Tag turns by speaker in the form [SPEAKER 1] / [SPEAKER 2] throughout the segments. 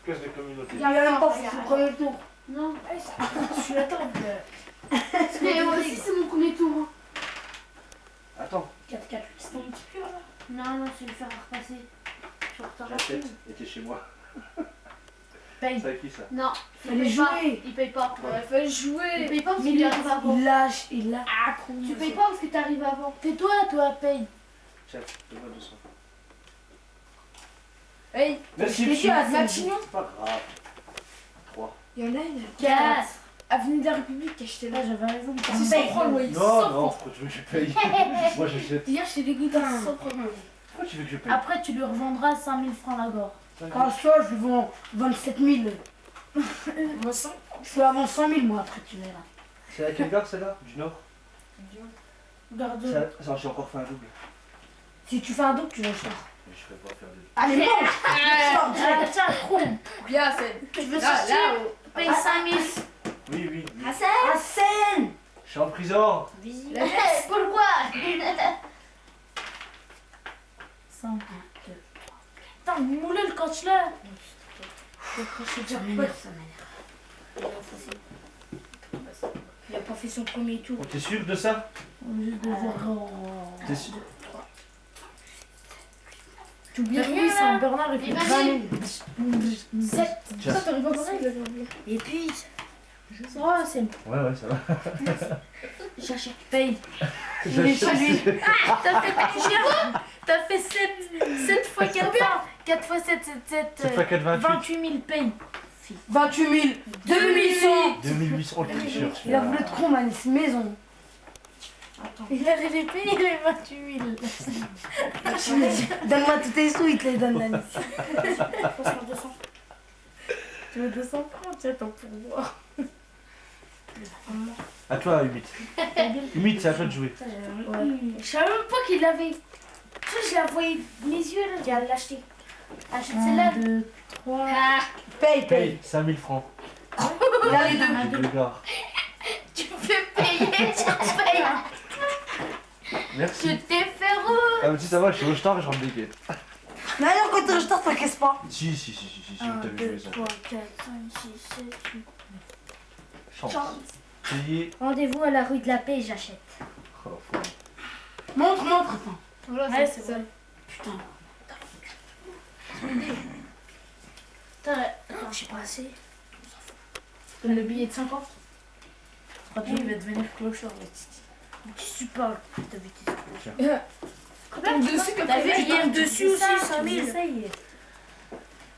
[SPEAKER 1] Casse de communauté.
[SPEAKER 2] Il y a même pas fait son premier tour.
[SPEAKER 3] Non.
[SPEAKER 2] Je suis là,
[SPEAKER 3] Mais moi aussi, c'est mon premier tour.
[SPEAKER 1] Attends.
[SPEAKER 2] 4-4, c'est ton petit peu là.
[SPEAKER 3] Non, non, je vais le faire repasser. Je suis en retard.
[SPEAKER 1] J'achète. Et t'es chez moi.
[SPEAKER 3] Paye.
[SPEAKER 1] C'est avec qui ça?
[SPEAKER 3] Non,
[SPEAKER 2] Fallait
[SPEAKER 3] paye pas.
[SPEAKER 2] jouer.
[SPEAKER 3] Il paye pas.
[SPEAKER 4] Ouais, fallait jouer.
[SPEAKER 3] Il paye pas parce
[SPEAKER 2] Mais
[SPEAKER 3] qu'il arrive avant.
[SPEAKER 2] il lâche, il lâche.
[SPEAKER 3] Tu payes pas parce que t'arrives avant. Tais-toi, toi, paye.
[SPEAKER 1] Tiens, donne-moi 200.
[SPEAKER 4] Hey,
[SPEAKER 1] Merci,
[SPEAKER 2] Je t'ai dit,
[SPEAKER 1] monsieur.
[SPEAKER 2] ah,
[SPEAKER 4] Matignon,
[SPEAKER 1] C'est pas grave. 3.
[SPEAKER 2] Il y en a une.
[SPEAKER 3] 4.
[SPEAKER 4] avenue de la République, acheté là.
[SPEAKER 3] Là, j'avais raison.
[SPEAKER 4] C'est 100 francs le loyer.
[SPEAKER 1] Non,
[SPEAKER 4] 100
[SPEAKER 1] non,
[SPEAKER 4] francs.
[SPEAKER 1] pourquoi tu veux que je paye? Moi j'achète.
[SPEAKER 4] Hier, je t'ai dégoûté à 100 francs.
[SPEAKER 1] Pourquoi tu veux que je paye?
[SPEAKER 3] Après, tu lui revendras 5000 francs la gore.
[SPEAKER 2] Quand je sors, je lui vends 27 000.
[SPEAKER 4] Moi, 100.
[SPEAKER 2] Je suis avant 100 000 moi après, tu verras.
[SPEAKER 1] C'est à quelle gare celle-là? Du Nord?
[SPEAKER 3] Garde.
[SPEAKER 1] Ça, j'ai encore fait un double.
[SPEAKER 2] Si tu fais un double, tu vas le faire.
[SPEAKER 1] Mais je vais pas faire de.
[SPEAKER 2] Allez, mange.
[SPEAKER 3] Ah, tiens, con.
[SPEAKER 4] Bien, c'est.
[SPEAKER 3] Tu veux
[SPEAKER 4] Là,
[SPEAKER 3] sortir?
[SPEAKER 4] là,
[SPEAKER 3] Paye 5000.
[SPEAKER 1] Oui, oui. oui.
[SPEAKER 2] À scène.
[SPEAKER 1] Je suis en prison.
[SPEAKER 3] Pourquoi 5, 2, 3, 4. Putain, moulez le coach là.
[SPEAKER 2] Ça m'énerve, ça m'énerve. Il a pas fait son premier tour.
[SPEAKER 1] Oh, t'es sûr de ça?
[SPEAKER 3] Juste de zéro.
[SPEAKER 1] T'es sûr?
[SPEAKER 3] Tu oublies
[SPEAKER 4] T'as
[SPEAKER 3] lui,
[SPEAKER 4] vu,
[SPEAKER 3] c'est un
[SPEAKER 4] là
[SPEAKER 3] Bernard, il fait
[SPEAKER 4] Il va
[SPEAKER 3] 20 000.
[SPEAKER 4] 7.
[SPEAKER 1] Tiens.
[SPEAKER 4] Ça, t'arrives pas pareil, là,
[SPEAKER 2] Et puis,
[SPEAKER 3] Oh, c'est
[SPEAKER 1] Ouais, ouais, ça va.
[SPEAKER 3] j'achète. Paye.
[SPEAKER 1] J'achète.
[SPEAKER 3] T'as fait T'as fait 7 fois 4 4 fois 7, 7,
[SPEAKER 1] 7 fois 4, 28.
[SPEAKER 3] 28 000 paye.
[SPEAKER 2] 28 000. 2100.
[SPEAKER 1] 2800. Oh, le tricheur,
[SPEAKER 2] Il a voulu
[SPEAKER 1] celui-là.
[SPEAKER 2] de con, man, c'est maison.
[SPEAKER 3] Il a payé les 28 000.
[SPEAKER 2] Donne-moi tous tes sous, il te les donne, Nanis.
[SPEAKER 3] Tu veux 200 francs, tiens, ton pourboire.
[SPEAKER 1] À toi, Humit. Humit, c'est à toi de jouer.
[SPEAKER 3] Je savais même pas qu'il l'avait. Tu sais, je l'ai envoyé mes yeux là. Tu vas l'acheter. Achète celle-là. 2, 3.
[SPEAKER 2] Paye, paye.
[SPEAKER 1] Paye 5000 francs.
[SPEAKER 2] Il a les deux.
[SPEAKER 1] Deux gars.
[SPEAKER 3] Tu peux payer, tu payes. Je
[SPEAKER 1] Merci.
[SPEAKER 3] t'ai fait rouge.
[SPEAKER 1] Ah, mais si ça va, je suis au star et je rentre des quêtes.
[SPEAKER 2] D'ailleurs, quand tu retard, t'inquiète pas.
[SPEAKER 1] Si, t'as vu jouer ça.
[SPEAKER 3] 3, 4, 5, 6, 7, 8.
[SPEAKER 1] Chance. Payé.
[SPEAKER 3] Rendez-vous à la rue de la Paix, j'achète.
[SPEAKER 1] Oh, faut-
[SPEAKER 2] Montre, montre. Attends.
[SPEAKER 4] Voilà,
[SPEAKER 3] Ouais,
[SPEAKER 4] c'est
[SPEAKER 3] c'est
[SPEAKER 4] ça.
[SPEAKER 3] vrai.
[SPEAKER 2] Putain,
[SPEAKER 3] Attends,
[SPEAKER 2] j'ai pas assez.
[SPEAKER 3] donne le billet de 50. Je crois qu'il va devenir clochard, le titi. Qu'est-ce que tu parles? T'as vu tes
[SPEAKER 1] Tiens.
[SPEAKER 4] Tombe dessus, puis
[SPEAKER 3] T'as vu,
[SPEAKER 4] après,
[SPEAKER 3] il y a
[SPEAKER 4] tombe
[SPEAKER 3] dessus aussi, 100 000.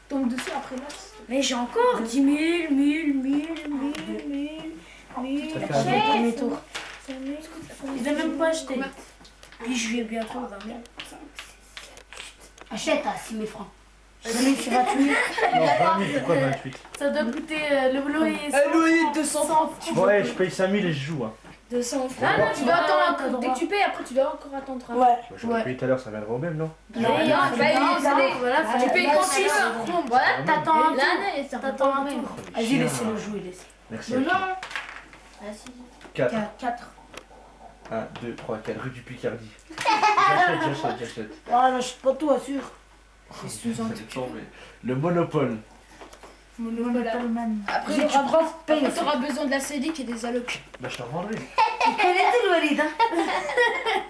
[SPEAKER 4] Tombe dessus, après là.
[SPEAKER 3] Mais j'ai encore 10 000, 1000, 1000, 1000, 1000.
[SPEAKER 1] Ça fait un
[SPEAKER 3] Achète.
[SPEAKER 2] Premier tour.
[SPEAKER 3] Il n'a même pas acheté. Puis je lui ai bientôt 20 000.
[SPEAKER 2] Achète à 6 000 francs. 6 000, c'est 28 000.
[SPEAKER 1] Non, 20 000, pourquoi 28?
[SPEAKER 3] Ça doit coûter le loyer.
[SPEAKER 4] Loyer 200 francs.
[SPEAKER 1] Bon, ouais, je paye 5000 et je joue. Hein.
[SPEAKER 4] 200 francs.
[SPEAKER 3] Ah non,
[SPEAKER 4] Tu dois
[SPEAKER 3] t'as
[SPEAKER 4] attendre.
[SPEAKER 3] droit.
[SPEAKER 4] Dès que tu payes, après, tu dois encore attendre.
[SPEAKER 2] Ouais.
[SPEAKER 1] Bah, j'aurais payé tout à l'heure, ça viendra au même, non?
[SPEAKER 3] Non,
[SPEAKER 4] bah,
[SPEAKER 3] voilà,
[SPEAKER 4] Tu payes quand tu veux.
[SPEAKER 3] Voilà, t'attends un tour.
[SPEAKER 4] L'année, ça
[SPEAKER 3] T'attends un tour.
[SPEAKER 2] Vas-y, laissez-le jouer, laissez.
[SPEAKER 1] Merci.
[SPEAKER 3] Non.
[SPEAKER 1] à qui? 4.
[SPEAKER 3] 4.
[SPEAKER 1] 1, 2, 3, 4, rue du Picardie. J'achète.
[SPEAKER 2] Ah, n'achète pas tout, assure.
[SPEAKER 4] C'est sous-entendu.
[SPEAKER 1] C'est tombé. Le Monopole.
[SPEAKER 4] Voilà. Après,
[SPEAKER 2] Si
[SPEAKER 4] tu
[SPEAKER 2] tu prends, paye.
[SPEAKER 4] après, t'auras besoin de la CDIC et des allocs.
[SPEAKER 1] Bah, je t'en vendrai.
[SPEAKER 2] Tu connais tout, le Walid, hein.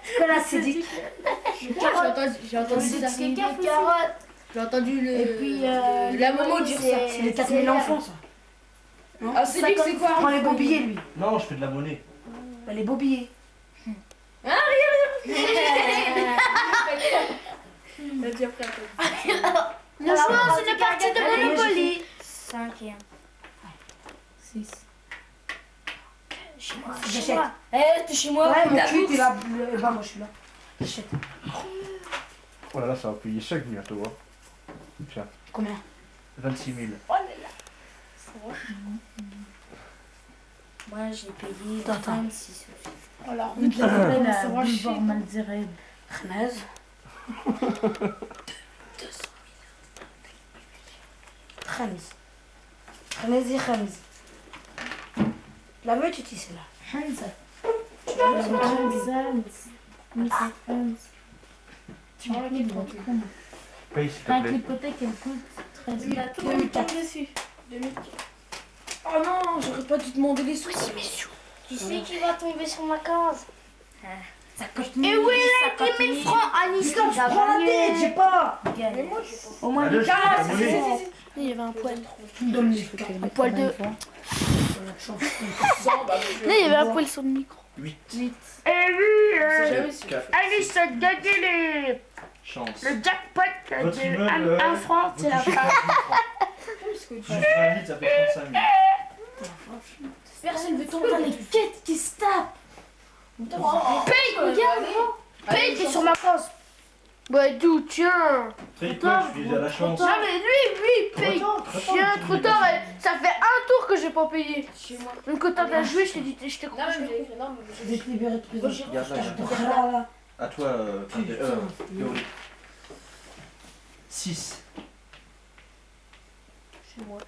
[SPEAKER 2] Tu connais la Cédic.
[SPEAKER 4] J'ai entendu ça.
[SPEAKER 3] C'est des carottes.
[SPEAKER 4] J'ai entendu le.
[SPEAKER 3] Et puis,
[SPEAKER 4] la Momo dire ça.
[SPEAKER 2] C'est les 4 000 enfants, ça. Non
[SPEAKER 4] Ah, CDIC, c'est quoi?
[SPEAKER 2] Prends les beaux billets, lui.
[SPEAKER 1] Non, je fais de la monnaie.
[SPEAKER 2] Bah, les beaux billets.
[SPEAKER 4] T'as dit après.
[SPEAKER 3] Nous jouons une partie de Monopoly. 5 et 1. 6.
[SPEAKER 2] J'achète.
[SPEAKER 4] Eh, t'es chez moi.
[SPEAKER 2] Ouais, mon
[SPEAKER 4] La
[SPEAKER 2] cul,
[SPEAKER 4] bourse.
[SPEAKER 2] t'es là. Bah, moi, je suis là. J'achète.
[SPEAKER 1] Oh là là, ça va payer cher bientôt. Hein. Tiens,
[SPEAKER 2] Combien?
[SPEAKER 1] 26 000.
[SPEAKER 3] Moi, j'ai payé
[SPEAKER 2] Attends.
[SPEAKER 3] 26 aussi.
[SPEAKER 4] Oh, la route de la monnaie, ça va chier.
[SPEAKER 2] Khnaz.
[SPEAKER 3] 200
[SPEAKER 2] Khamis. Khanaz et Khamis. La veux, tu dis, c'est là.
[SPEAKER 3] Hamza. Tu
[SPEAKER 1] Paye s'il te
[SPEAKER 3] Avec
[SPEAKER 1] plaît.
[SPEAKER 3] l'hypothèque, elle coûte 13 000.
[SPEAKER 4] 2004. 2004. Oh non, j'aurais pas dû demander les sous.
[SPEAKER 5] Qui c'est qui va tomber sur ma case?
[SPEAKER 3] Ça coûte
[SPEAKER 5] Et
[SPEAKER 3] 1000.
[SPEAKER 5] où est les 10 000 francs? Anis,
[SPEAKER 2] Putain, tu prends la tête, j'ai pas.
[SPEAKER 4] Mais moi, j'ai pas.
[SPEAKER 3] Au moins
[SPEAKER 1] Allez,
[SPEAKER 3] 1000.
[SPEAKER 1] je prends la monnaie.
[SPEAKER 5] Il y avait un poil.
[SPEAKER 2] Tu me donnes les
[SPEAKER 5] Un poil de. Là, il y avait un poil sur le micro.
[SPEAKER 1] 8.
[SPEAKER 3] Eh oui,
[SPEAKER 4] C'est jamais su.
[SPEAKER 1] 4.
[SPEAKER 3] Alice a gagné
[SPEAKER 1] Chance.
[SPEAKER 3] le jackpot
[SPEAKER 1] Votre
[SPEAKER 3] de
[SPEAKER 1] immeuble,
[SPEAKER 3] 1 franc.
[SPEAKER 1] vous
[SPEAKER 3] C'est la
[SPEAKER 1] touchez
[SPEAKER 3] fin.
[SPEAKER 1] 15 000 francs. Juste 20 litres, ça fait 35 000.
[SPEAKER 4] Personne veut tomber.
[SPEAKER 3] Putain, les quêtes qui se tapent.
[SPEAKER 5] Paye, regarde, gros. Paye, t'es sur ma case. Bah, d'où, tiens.
[SPEAKER 1] Très quoi, je suis à la chance.
[SPEAKER 5] Non, mais lui, paye. Tiens, trop tard, ça fait un tour que j'ai pas payé.
[SPEAKER 4] Chez moi.
[SPEAKER 5] Donc, quand t'as joué, je t'ai dit, je t'ai
[SPEAKER 4] Non,
[SPEAKER 5] croisé.
[SPEAKER 4] mais non, mais
[SPEAKER 2] Je vais te libérer de prison.
[SPEAKER 1] Regarde là,
[SPEAKER 2] Je te râle, là.
[SPEAKER 1] à toi, Théorie. 6.
[SPEAKER 5] Chez moi.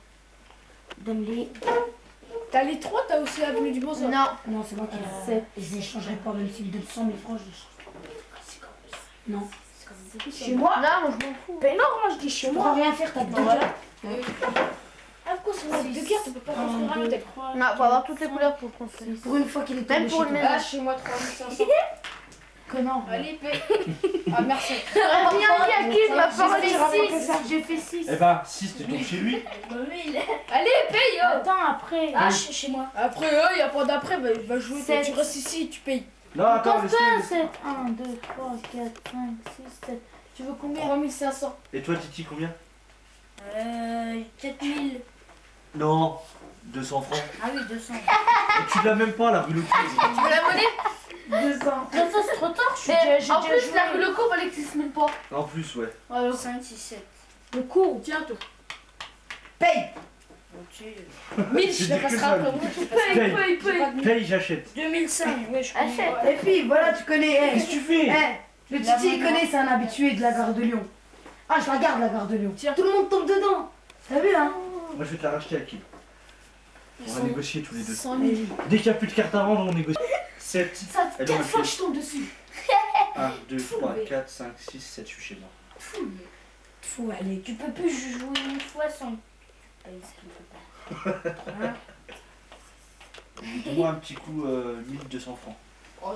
[SPEAKER 3] Donne-les.
[SPEAKER 4] t'as les 3, t'as aussi l'avenue du Beaux-Arts.
[SPEAKER 5] Non.
[SPEAKER 2] Non, c'est moi qui ai 7. Et je les changerai pas, même s'il me donne 100 000 francs, je les change. Non.
[SPEAKER 4] Chez moi.
[SPEAKER 5] Non, moi, je m'en fous.
[SPEAKER 4] Mais non, moi, je dis chez
[SPEAKER 2] Tu
[SPEAKER 4] moi.
[SPEAKER 2] pourras rien faire, t'as deux
[SPEAKER 4] Voilà.
[SPEAKER 2] cartes.
[SPEAKER 4] Ah, pourquoi c'est moi deux cartes, on peut pas construire un hôtel.
[SPEAKER 5] Non, faut avoir toutes les couleurs pour construire.
[SPEAKER 2] Pour une fois qu'il est
[SPEAKER 5] Même
[SPEAKER 2] tombé
[SPEAKER 5] pour
[SPEAKER 2] chez
[SPEAKER 5] une
[SPEAKER 2] toi.
[SPEAKER 5] maison.
[SPEAKER 4] Ah, chez moi, 3500.
[SPEAKER 3] Connard.
[SPEAKER 4] Allez, paye. Ah, merci.
[SPEAKER 5] Rien dit à qui ma parole
[SPEAKER 4] J'ai
[SPEAKER 5] est 6.
[SPEAKER 3] J'ai fait 6.
[SPEAKER 1] Eh ben, 6, tu tombes chez lui.
[SPEAKER 4] Allez, paye.
[SPEAKER 3] Attends, après.
[SPEAKER 4] Ah, chez moi. Après, y a pas d'après, bah, il va jouer.
[SPEAKER 3] Sept.
[SPEAKER 4] Tu restes ici, tu payes.
[SPEAKER 1] Non, attends,
[SPEAKER 3] Compte
[SPEAKER 1] laisse-le.
[SPEAKER 3] pas 7. 1, 2, 3, 4, 5, 6, 7. Tu veux combien?
[SPEAKER 4] 3500.
[SPEAKER 1] Et toi, Titi, combien?
[SPEAKER 3] 4000.
[SPEAKER 1] Non, 200 francs.
[SPEAKER 3] Ah oui, 200.
[SPEAKER 1] Et tu l'as même pas, la rue Loki.
[SPEAKER 5] Tu veux la monnaie
[SPEAKER 3] 200. Ça, c'est trop tard. Je suis
[SPEAKER 5] Mais
[SPEAKER 3] déjà,
[SPEAKER 5] en
[SPEAKER 3] j'ai
[SPEAKER 5] plus,
[SPEAKER 3] déjà
[SPEAKER 5] la
[SPEAKER 3] joué.
[SPEAKER 5] loco valait que 6 000 pas.
[SPEAKER 1] En plus, ouais.
[SPEAKER 3] Alors, 5, 6, 7.
[SPEAKER 4] Le cours, tiens, toi.
[SPEAKER 2] Paye.
[SPEAKER 4] 1000, je
[SPEAKER 1] C'est
[SPEAKER 4] te
[SPEAKER 1] dire que
[SPEAKER 4] passerai
[SPEAKER 1] ça,
[SPEAKER 4] après.
[SPEAKER 1] lui.
[SPEAKER 4] Moi,
[SPEAKER 1] Paye,
[SPEAKER 4] je
[SPEAKER 1] paye, j'achète.
[SPEAKER 3] 2005.
[SPEAKER 4] Ouais, je connais.
[SPEAKER 5] Achète.
[SPEAKER 2] Et puis, voilà, tu connais.
[SPEAKER 1] Qu'est-ce que tu fais?
[SPEAKER 2] Le Titi, il connaît, c'est un habitué de la gare de Lyon. Ah, je la garde, la gare de Lyon.
[SPEAKER 4] Tiens.
[SPEAKER 2] Tout le monde tombe dedans. T'as vu, hein?
[SPEAKER 1] Moi, je vais te la racheter à qui? On va négocier tous les deux.
[SPEAKER 4] 100 000.
[SPEAKER 1] Dès qu'il n'y a plus de cartes à vendre, on négocie. 7.
[SPEAKER 4] Ça,
[SPEAKER 1] Elle
[SPEAKER 4] 4
[SPEAKER 1] doit
[SPEAKER 4] fois,
[SPEAKER 1] marcher.
[SPEAKER 4] je tombe dessus.
[SPEAKER 1] 1, 2, 3, 4, 5, 6, 7, je suis chez moi.
[SPEAKER 2] Fou, allez.
[SPEAKER 3] Tu peux plus jouer une fois sans.
[SPEAKER 1] Donne-moi un petit coup, 1200 francs.
[SPEAKER 4] Oh,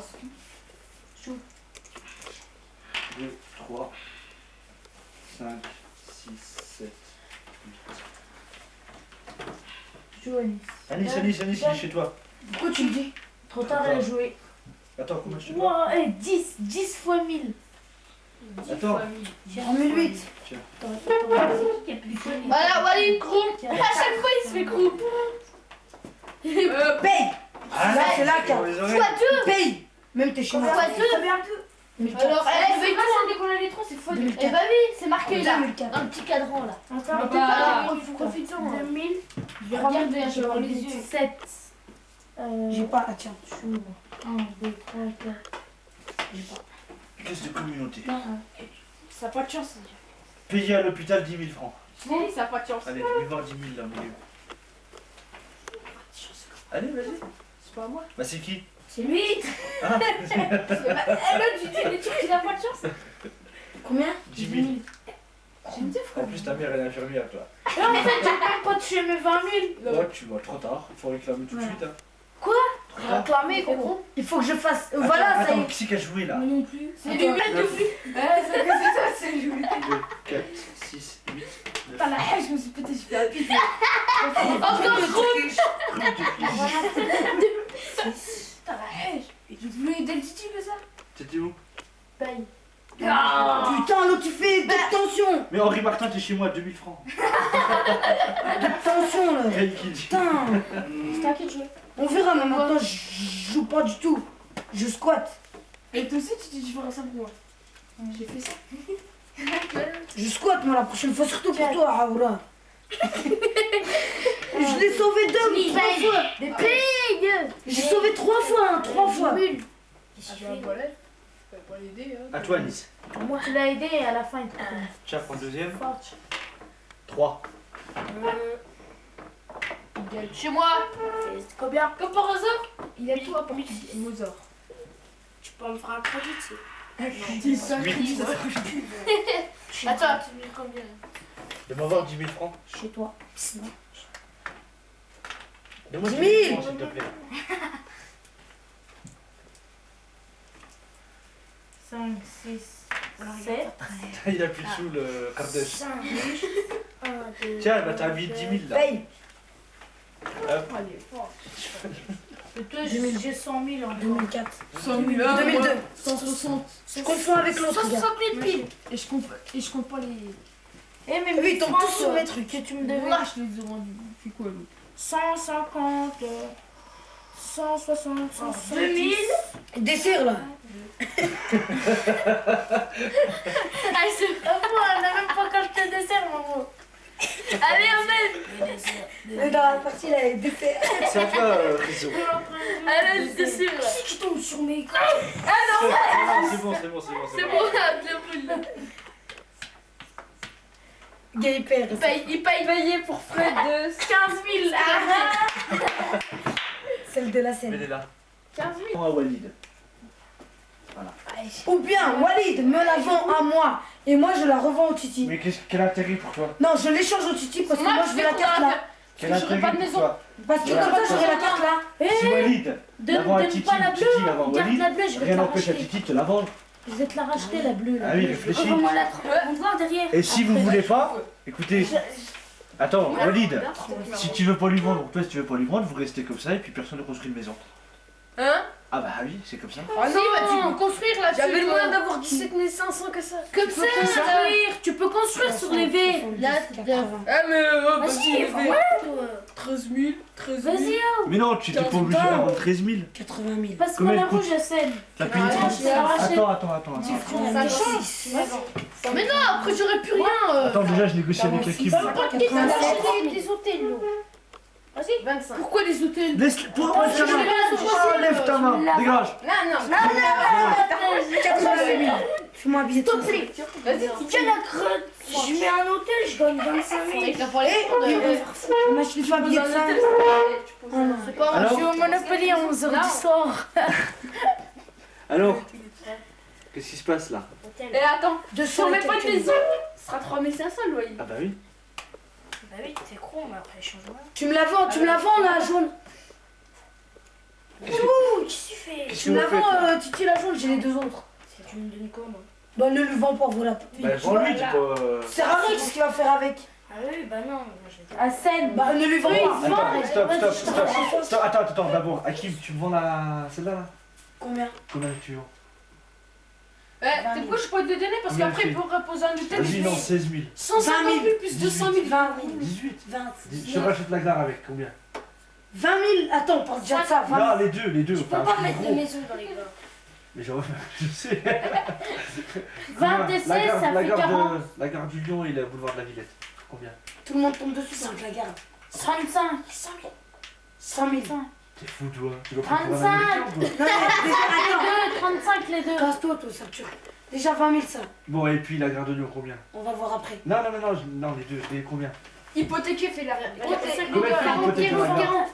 [SPEAKER 4] c'est
[SPEAKER 1] 2, 3, 5, 6, 7, 8.
[SPEAKER 3] Joue à Nice.
[SPEAKER 1] Anis, il est chez toi.
[SPEAKER 2] Pourquoi tu me dis?
[SPEAKER 3] Trop tard, elle a joué.
[SPEAKER 1] Attends, combien je te dois?
[SPEAKER 3] Wow, 10 fois 1000.
[SPEAKER 1] Attends.
[SPEAKER 2] 3008.
[SPEAKER 1] Tiens.
[SPEAKER 5] Voilà, voilà une croupe. À chaque fois, il se fait croupe.
[SPEAKER 2] Paye.
[SPEAKER 1] Ah,
[SPEAKER 2] Là, c'est la
[SPEAKER 1] on
[SPEAKER 2] carte.
[SPEAKER 1] les aurait.
[SPEAKER 5] Fois 2.
[SPEAKER 2] Paye. Même t'es chez moi.
[SPEAKER 5] Fois 2.
[SPEAKER 4] Alors,
[SPEAKER 5] Elle fait quoi dès qu'on a les 3, c'est fois 2.
[SPEAKER 2] 2004.
[SPEAKER 5] Eh bah oui, c'est marqué là.
[SPEAKER 2] 2004.
[SPEAKER 5] Dans le petit cadran là.
[SPEAKER 3] Attends,
[SPEAKER 4] Mais bah,
[SPEAKER 5] Profitons.
[SPEAKER 3] 2000.
[SPEAKER 4] je vais regarder, je vais avoir les yeux.
[SPEAKER 3] 7.
[SPEAKER 2] J'ai pas. Ah, tiens.
[SPEAKER 3] 1, 2, 3, 4.
[SPEAKER 2] J'ai pas.
[SPEAKER 1] Caisse de communauté.
[SPEAKER 4] Ça n'a pas de chance.
[SPEAKER 1] Payer à l'hôpital 10 000 francs.
[SPEAKER 4] Oui, ça n'a pas de chance.
[SPEAKER 1] Allez, je vais voir 10 000 là au milieu. Allez, vas-y.
[SPEAKER 4] C'est pas moi.
[SPEAKER 1] Bah, c'est qui?
[SPEAKER 3] C'est lui.
[SPEAKER 1] Ah,
[SPEAKER 4] L'autre, tu dis des trucs qu'il n'a pas de chance.
[SPEAKER 2] Combien?
[SPEAKER 1] 10 000.
[SPEAKER 4] J'ai une
[SPEAKER 1] En plus, ta mère elle est infirmière, toi.
[SPEAKER 3] Non, en fait, j'ai même pas touché mes 20 000.
[SPEAKER 1] Ouais, tu vas trop tard. Il faut réclamer tout de
[SPEAKER 2] Ouais.
[SPEAKER 1] suite. Hein.
[SPEAKER 3] Quoi?
[SPEAKER 1] Trop tard.
[SPEAKER 5] Réclamé, gros.
[SPEAKER 2] Il faut que je fasse. Voilà, ça y
[SPEAKER 1] Attends,
[SPEAKER 2] est.
[SPEAKER 1] qui c'est qui a joué là?
[SPEAKER 4] Moi non plus.
[SPEAKER 5] C'est lui, mais de plus.
[SPEAKER 4] C'est ça, c'est lui.
[SPEAKER 1] 2, 4, 6, 8, 9.
[SPEAKER 4] Putain, la hache, je me suis pété, je fais un pif.
[SPEAKER 5] Encore croupe.
[SPEAKER 4] Putain, la hache. Et tu voulais aider le Titi, mais ça?
[SPEAKER 1] T'étais où?
[SPEAKER 3] Paye.
[SPEAKER 2] Putain, l'autre, tu fais d'obtention.
[SPEAKER 1] Mais Henri Martin, t'es chez moi, 2000 francs.
[SPEAKER 2] D'obtention, là.
[SPEAKER 1] Quel qui dit?
[SPEAKER 2] Putain.
[SPEAKER 4] C'était à qui de jouer?
[SPEAKER 2] On verra, mais maintenant, je joue pas du tout. Je squatte.
[SPEAKER 4] Et toi aussi, tu dis, je ferais ça pour moi. J'ai fait ça.
[SPEAKER 2] Je squatte, moi, la prochaine fois, surtout pour toi, Aoura. Je l'ai sauvé 3 fois.
[SPEAKER 3] Mais paye.
[SPEAKER 2] J'ai sauvé 3 fois, hein, 3 fois.
[SPEAKER 4] Ah, j'ai un balai. Je peux pas l'aider, hein.
[SPEAKER 1] À toi, Nice.
[SPEAKER 3] Moi, tu l'as aidé et à la fin, il t'a donné.
[SPEAKER 1] Tiens, prends le deuxième.
[SPEAKER 3] Forte.
[SPEAKER 1] 3.
[SPEAKER 4] Il gagne.
[SPEAKER 5] Chez moi.
[SPEAKER 3] C'est combien?
[SPEAKER 4] Comme par hasard, il a tout apporté. Mozart.
[SPEAKER 5] Tu peux me faire un crédit, tu sais.
[SPEAKER 4] Dis ça,
[SPEAKER 1] 8.
[SPEAKER 3] Je
[SPEAKER 5] Attends.
[SPEAKER 3] Tu mets combien?
[SPEAKER 1] Donne-moi voir 10 000 francs.
[SPEAKER 2] Chez toi. Sinon.
[SPEAKER 1] Donne-moi
[SPEAKER 2] 10
[SPEAKER 1] 10
[SPEAKER 2] 000
[SPEAKER 1] 000 francs, s'il te plaît.
[SPEAKER 3] 5, 6, 7.
[SPEAKER 1] Il a plus de sous le Kardec.
[SPEAKER 3] 5, 1, 2.
[SPEAKER 1] Tiens, bah t'as mis 10 000 là.
[SPEAKER 2] Paye.
[SPEAKER 3] Allez, fort. Et toi, j'ai 100 000 en
[SPEAKER 2] 2004.
[SPEAKER 4] 100 000,
[SPEAKER 2] 2002.
[SPEAKER 4] 160.
[SPEAKER 2] Je confonds avec l'autre, gars.
[SPEAKER 3] 160 000 piles.
[SPEAKER 4] Et je compte pas les.
[SPEAKER 3] Eh, mais
[SPEAKER 2] Oui, ils tombent tous sur mes
[SPEAKER 3] trucs. Que tu me
[SPEAKER 4] Là,
[SPEAKER 3] devais.
[SPEAKER 4] je les ai rendus. C'est quoi l'autre?
[SPEAKER 3] 150, 160, 170.
[SPEAKER 2] 2000. Dessert là.
[SPEAKER 3] Ah, c'est pas moi, on n'a même pas capté le dessert, maman. Allez, on aide.
[SPEAKER 2] Mais dans la partie là, il dessert.
[SPEAKER 1] C'est à toi, Rizzo.
[SPEAKER 3] Allez, le dessert.
[SPEAKER 2] Qui tombe sur mes.
[SPEAKER 1] C'est bon, c'est bon, c'est bon.
[SPEAKER 3] C'est bon, là, je le brûle.
[SPEAKER 2] Gay père.
[SPEAKER 3] Il paye payé pour frais de 15 000. Ah,
[SPEAKER 2] Celle de la scène.
[SPEAKER 1] Mets-les-là.
[SPEAKER 3] 15 000.
[SPEAKER 1] Prends à Walid.
[SPEAKER 2] Ou bien Walid me la vend à moi et moi je la revends au Titi.
[SPEAKER 1] Mais quel intérêt pour toi?
[SPEAKER 2] Non, je l'échange au Titi parce que moi je veux la carte là.
[SPEAKER 1] Quel
[SPEAKER 3] Parce que j'aurai
[SPEAKER 1] intérêt
[SPEAKER 3] pas de
[SPEAKER 1] pour
[SPEAKER 3] maison.
[SPEAKER 1] toi?
[SPEAKER 2] Parce que
[SPEAKER 1] Voilà.
[SPEAKER 2] comme ça j'aurai la carte là.
[SPEAKER 1] Si Walid la vend à
[SPEAKER 3] Donne
[SPEAKER 1] Titi,
[SPEAKER 3] pas la bleue.
[SPEAKER 1] Titi la vend à
[SPEAKER 3] Garde
[SPEAKER 1] Walid,
[SPEAKER 3] la bleue, je vais te
[SPEAKER 1] rien
[SPEAKER 3] la
[SPEAKER 1] n'empêche à
[SPEAKER 3] racheter.
[SPEAKER 1] Titi de te la vendre.
[SPEAKER 3] Je vais te la racheter, la bleue.
[SPEAKER 1] Ah oui, réfléchis.
[SPEAKER 3] Revends-moi la on va voir derrière.
[SPEAKER 1] Et si vous voulez pas, écoutez, attends, Walid, si tu veux pas lui vendre, ou toi si tu veux pas lui vendre, vous restez comme ça et puis personne ne construit une maison.
[SPEAKER 5] Hein?
[SPEAKER 1] Ah bah oui, c'est comme ça.
[SPEAKER 5] Ah non, bah tu peux construire là-dessus.
[SPEAKER 4] J'avais le
[SPEAKER 5] toi.
[SPEAKER 4] moyen d'avoir 17 500 que ça.
[SPEAKER 3] Comme ça, construire. Tu peux construire sur les V. Là,
[SPEAKER 4] Ah, mais
[SPEAKER 3] vas-y,
[SPEAKER 4] vas-y,
[SPEAKER 3] ouais, toi.
[SPEAKER 4] 13 000. 13 000.
[SPEAKER 3] Vas-y,
[SPEAKER 1] Mais non, tu t'es pas obligé
[SPEAKER 2] Putain.
[SPEAKER 1] d'avoir 13 000.
[SPEAKER 2] 80 000.
[SPEAKER 3] passe-moi
[SPEAKER 1] Combien
[SPEAKER 3] la
[SPEAKER 1] elle coûte
[SPEAKER 3] rouge, Yassine.
[SPEAKER 1] T'as payé
[SPEAKER 3] Ah,
[SPEAKER 1] 30.
[SPEAKER 3] je vais la racheter.
[SPEAKER 1] Attends.
[SPEAKER 5] Mais non, après j'aurais plus rien.
[SPEAKER 1] Attends, déjà je négocie avec Hakim.
[SPEAKER 3] Pas de quitte, on va acheter des hôtels, nous. Vas-y.
[SPEAKER 5] 25.
[SPEAKER 4] Pourquoi les hôtels?
[SPEAKER 1] Laisse, pour moi,
[SPEAKER 3] je vais la
[SPEAKER 1] Ah, lève ta main, dégage.
[SPEAKER 5] Non.
[SPEAKER 2] 80 000. Fais-moi habiller
[SPEAKER 3] S'il
[SPEAKER 2] tout.
[SPEAKER 3] te plaît.
[SPEAKER 5] Vas-y.
[SPEAKER 3] Tiens la crotte. Je mets un hôtel, je gagne 25 000.
[SPEAKER 5] Et t'as pas les cours de.
[SPEAKER 2] Moi je suis pas habillée de ça.
[SPEAKER 5] C'est pas
[SPEAKER 1] Alors
[SPEAKER 3] Je suis au Monopoly à 11h du soir.
[SPEAKER 1] Alors, qu'est-ce qui se passe là?
[SPEAKER 5] Et attends,
[SPEAKER 2] Si
[SPEAKER 5] on met pas de maison, ce sera 3500 le loyer.
[SPEAKER 1] Ah bah oui.
[SPEAKER 3] Bah oui, c'est con, mais après, change-moi.
[SPEAKER 2] Tu me la vends la jaune.
[SPEAKER 3] Ouh, qu'est-ce que tu fais?
[SPEAKER 1] Qu'est-ce
[SPEAKER 2] Tu
[SPEAKER 1] que
[SPEAKER 2] me la
[SPEAKER 1] vous faites
[SPEAKER 2] vends
[SPEAKER 1] là
[SPEAKER 2] Titi la jaune, j'ai les deux autres.
[SPEAKER 3] Tu me donnes quoi, moi?
[SPEAKER 2] Bah ne lui vends pas, voilà.
[SPEAKER 1] Bah vends-lui, t'es pas...
[SPEAKER 2] C'est rare, qu'est-ce qu'il va faire avec?
[SPEAKER 3] Ah oui, bah non.
[SPEAKER 2] À scène. Bah ne lui vends pas.
[SPEAKER 1] Attends, d'abord, Hakim, tu me vends celle-là là?
[SPEAKER 2] Combien?
[SPEAKER 1] Combien tu vends?
[SPEAKER 5] T'es pourquoi je peux te donner parce
[SPEAKER 1] Combien
[SPEAKER 5] qu'après
[SPEAKER 1] tu
[SPEAKER 5] il peut reposer un hôtel.
[SPEAKER 1] Vas-y, non, 16 000.
[SPEAKER 5] 150 000 plus 200 000.
[SPEAKER 2] 20 000.
[SPEAKER 1] 18.
[SPEAKER 2] 20
[SPEAKER 1] Je te rachète la gare avec combien?
[SPEAKER 2] 20 000. Attends, on parle déjà de ça. 20 000.
[SPEAKER 1] Non, les deux.
[SPEAKER 3] Tu peux pas mettre de maison dans les gars.
[SPEAKER 1] Mais je sais.
[SPEAKER 3] 20 décès, ça fait 40.
[SPEAKER 1] La gare du Lion et le boulevard de la Villette. Combien?
[SPEAKER 2] Tout le monde tombe dessus, c'est la garde.
[SPEAKER 3] 35.
[SPEAKER 2] 100 000.
[SPEAKER 1] T'es fou, toi. Tu vas prendre pour un
[SPEAKER 3] 35.
[SPEAKER 1] Américain ou quoi?
[SPEAKER 2] Non, mais déjà,
[SPEAKER 3] 35 les deux.
[SPEAKER 2] attends. Casse-toi, toi, ça tue. Déjà 20 000, ça.
[SPEAKER 1] Bon, et puis la gare de Lyon, combien?
[SPEAKER 2] On va voir après.
[SPEAKER 1] Non, les deux. Combien?
[SPEAKER 5] Hypothéqué fait la.
[SPEAKER 1] Combien fait l'hypothèque de la gare?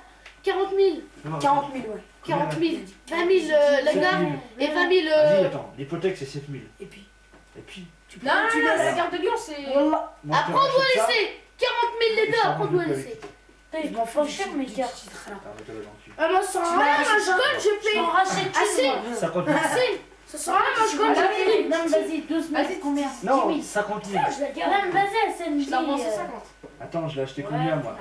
[SPEAKER 5] 40 000.
[SPEAKER 1] Non,
[SPEAKER 2] 40 000, ouais.
[SPEAKER 5] 40 000. 20 000 la
[SPEAKER 1] 7
[SPEAKER 5] gare
[SPEAKER 1] 000.
[SPEAKER 5] et 20 000.
[SPEAKER 1] Vas-y, attends. L'hypothèque, c'est 7 000.
[SPEAKER 2] Et puis,
[SPEAKER 1] Et puis?
[SPEAKER 5] Non, la gare de Lyon c'est.
[SPEAKER 2] Wallah.
[SPEAKER 1] moi, je te
[SPEAKER 5] Après on doit
[SPEAKER 1] rachète ça.
[SPEAKER 5] laisser 40 000 les
[SPEAKER 1] Et
[SPEAKER 5] deux,
[SPEAKER 1] je t'en
[SPEAKER 5] après on doit
[SPEAKER 1] rajoute
[SPEAKER 5] laisser.
[SPEAKER 2] Je m'en fous
[SPEAKER 3] cher, mes gars.
[SPEAKER 1] Ah, mais t'as dans le cul.
[SPEAKER 3] Ah, moi, ça
[SPEAKER 2] Tu
[SPEAKER 3] sera
[SPEAKER 2] m'as
[SPEAKER 3] rien,
[SPEAKER 2] racheté
[SPEAKER 3] moi, je
[SPEAKER 2] ça.
[SPEAKER 3] gagne, je paye. Je m'en rachète
[SPEAKER 5] Assez.
[SPEAKER 3] une, moi.
[SPEAKER 1] 50 000.
[SPEAKER 5] Assez.
[SPEAKER 3] Ça sera rien, moi, je gagne, je paye. Non, mais vas-y, 12 000,
[SPEAKER 5] Vas-y,
[SPEAKER 3] combien?
[SPEAKER 1] Non,
[SPEAKER 3] 10 000.
[SPEAKER 1] 50 000.
[SPEAKER 3] Je la garde. Non, mais vas-y, c'est une
[SPEAKER 5] Je la vends
[SPEAKER 3] vie,
[SPEAKER 5] 150.
[SPEAKER 1] Attends, je l'ai acheté combien, moi?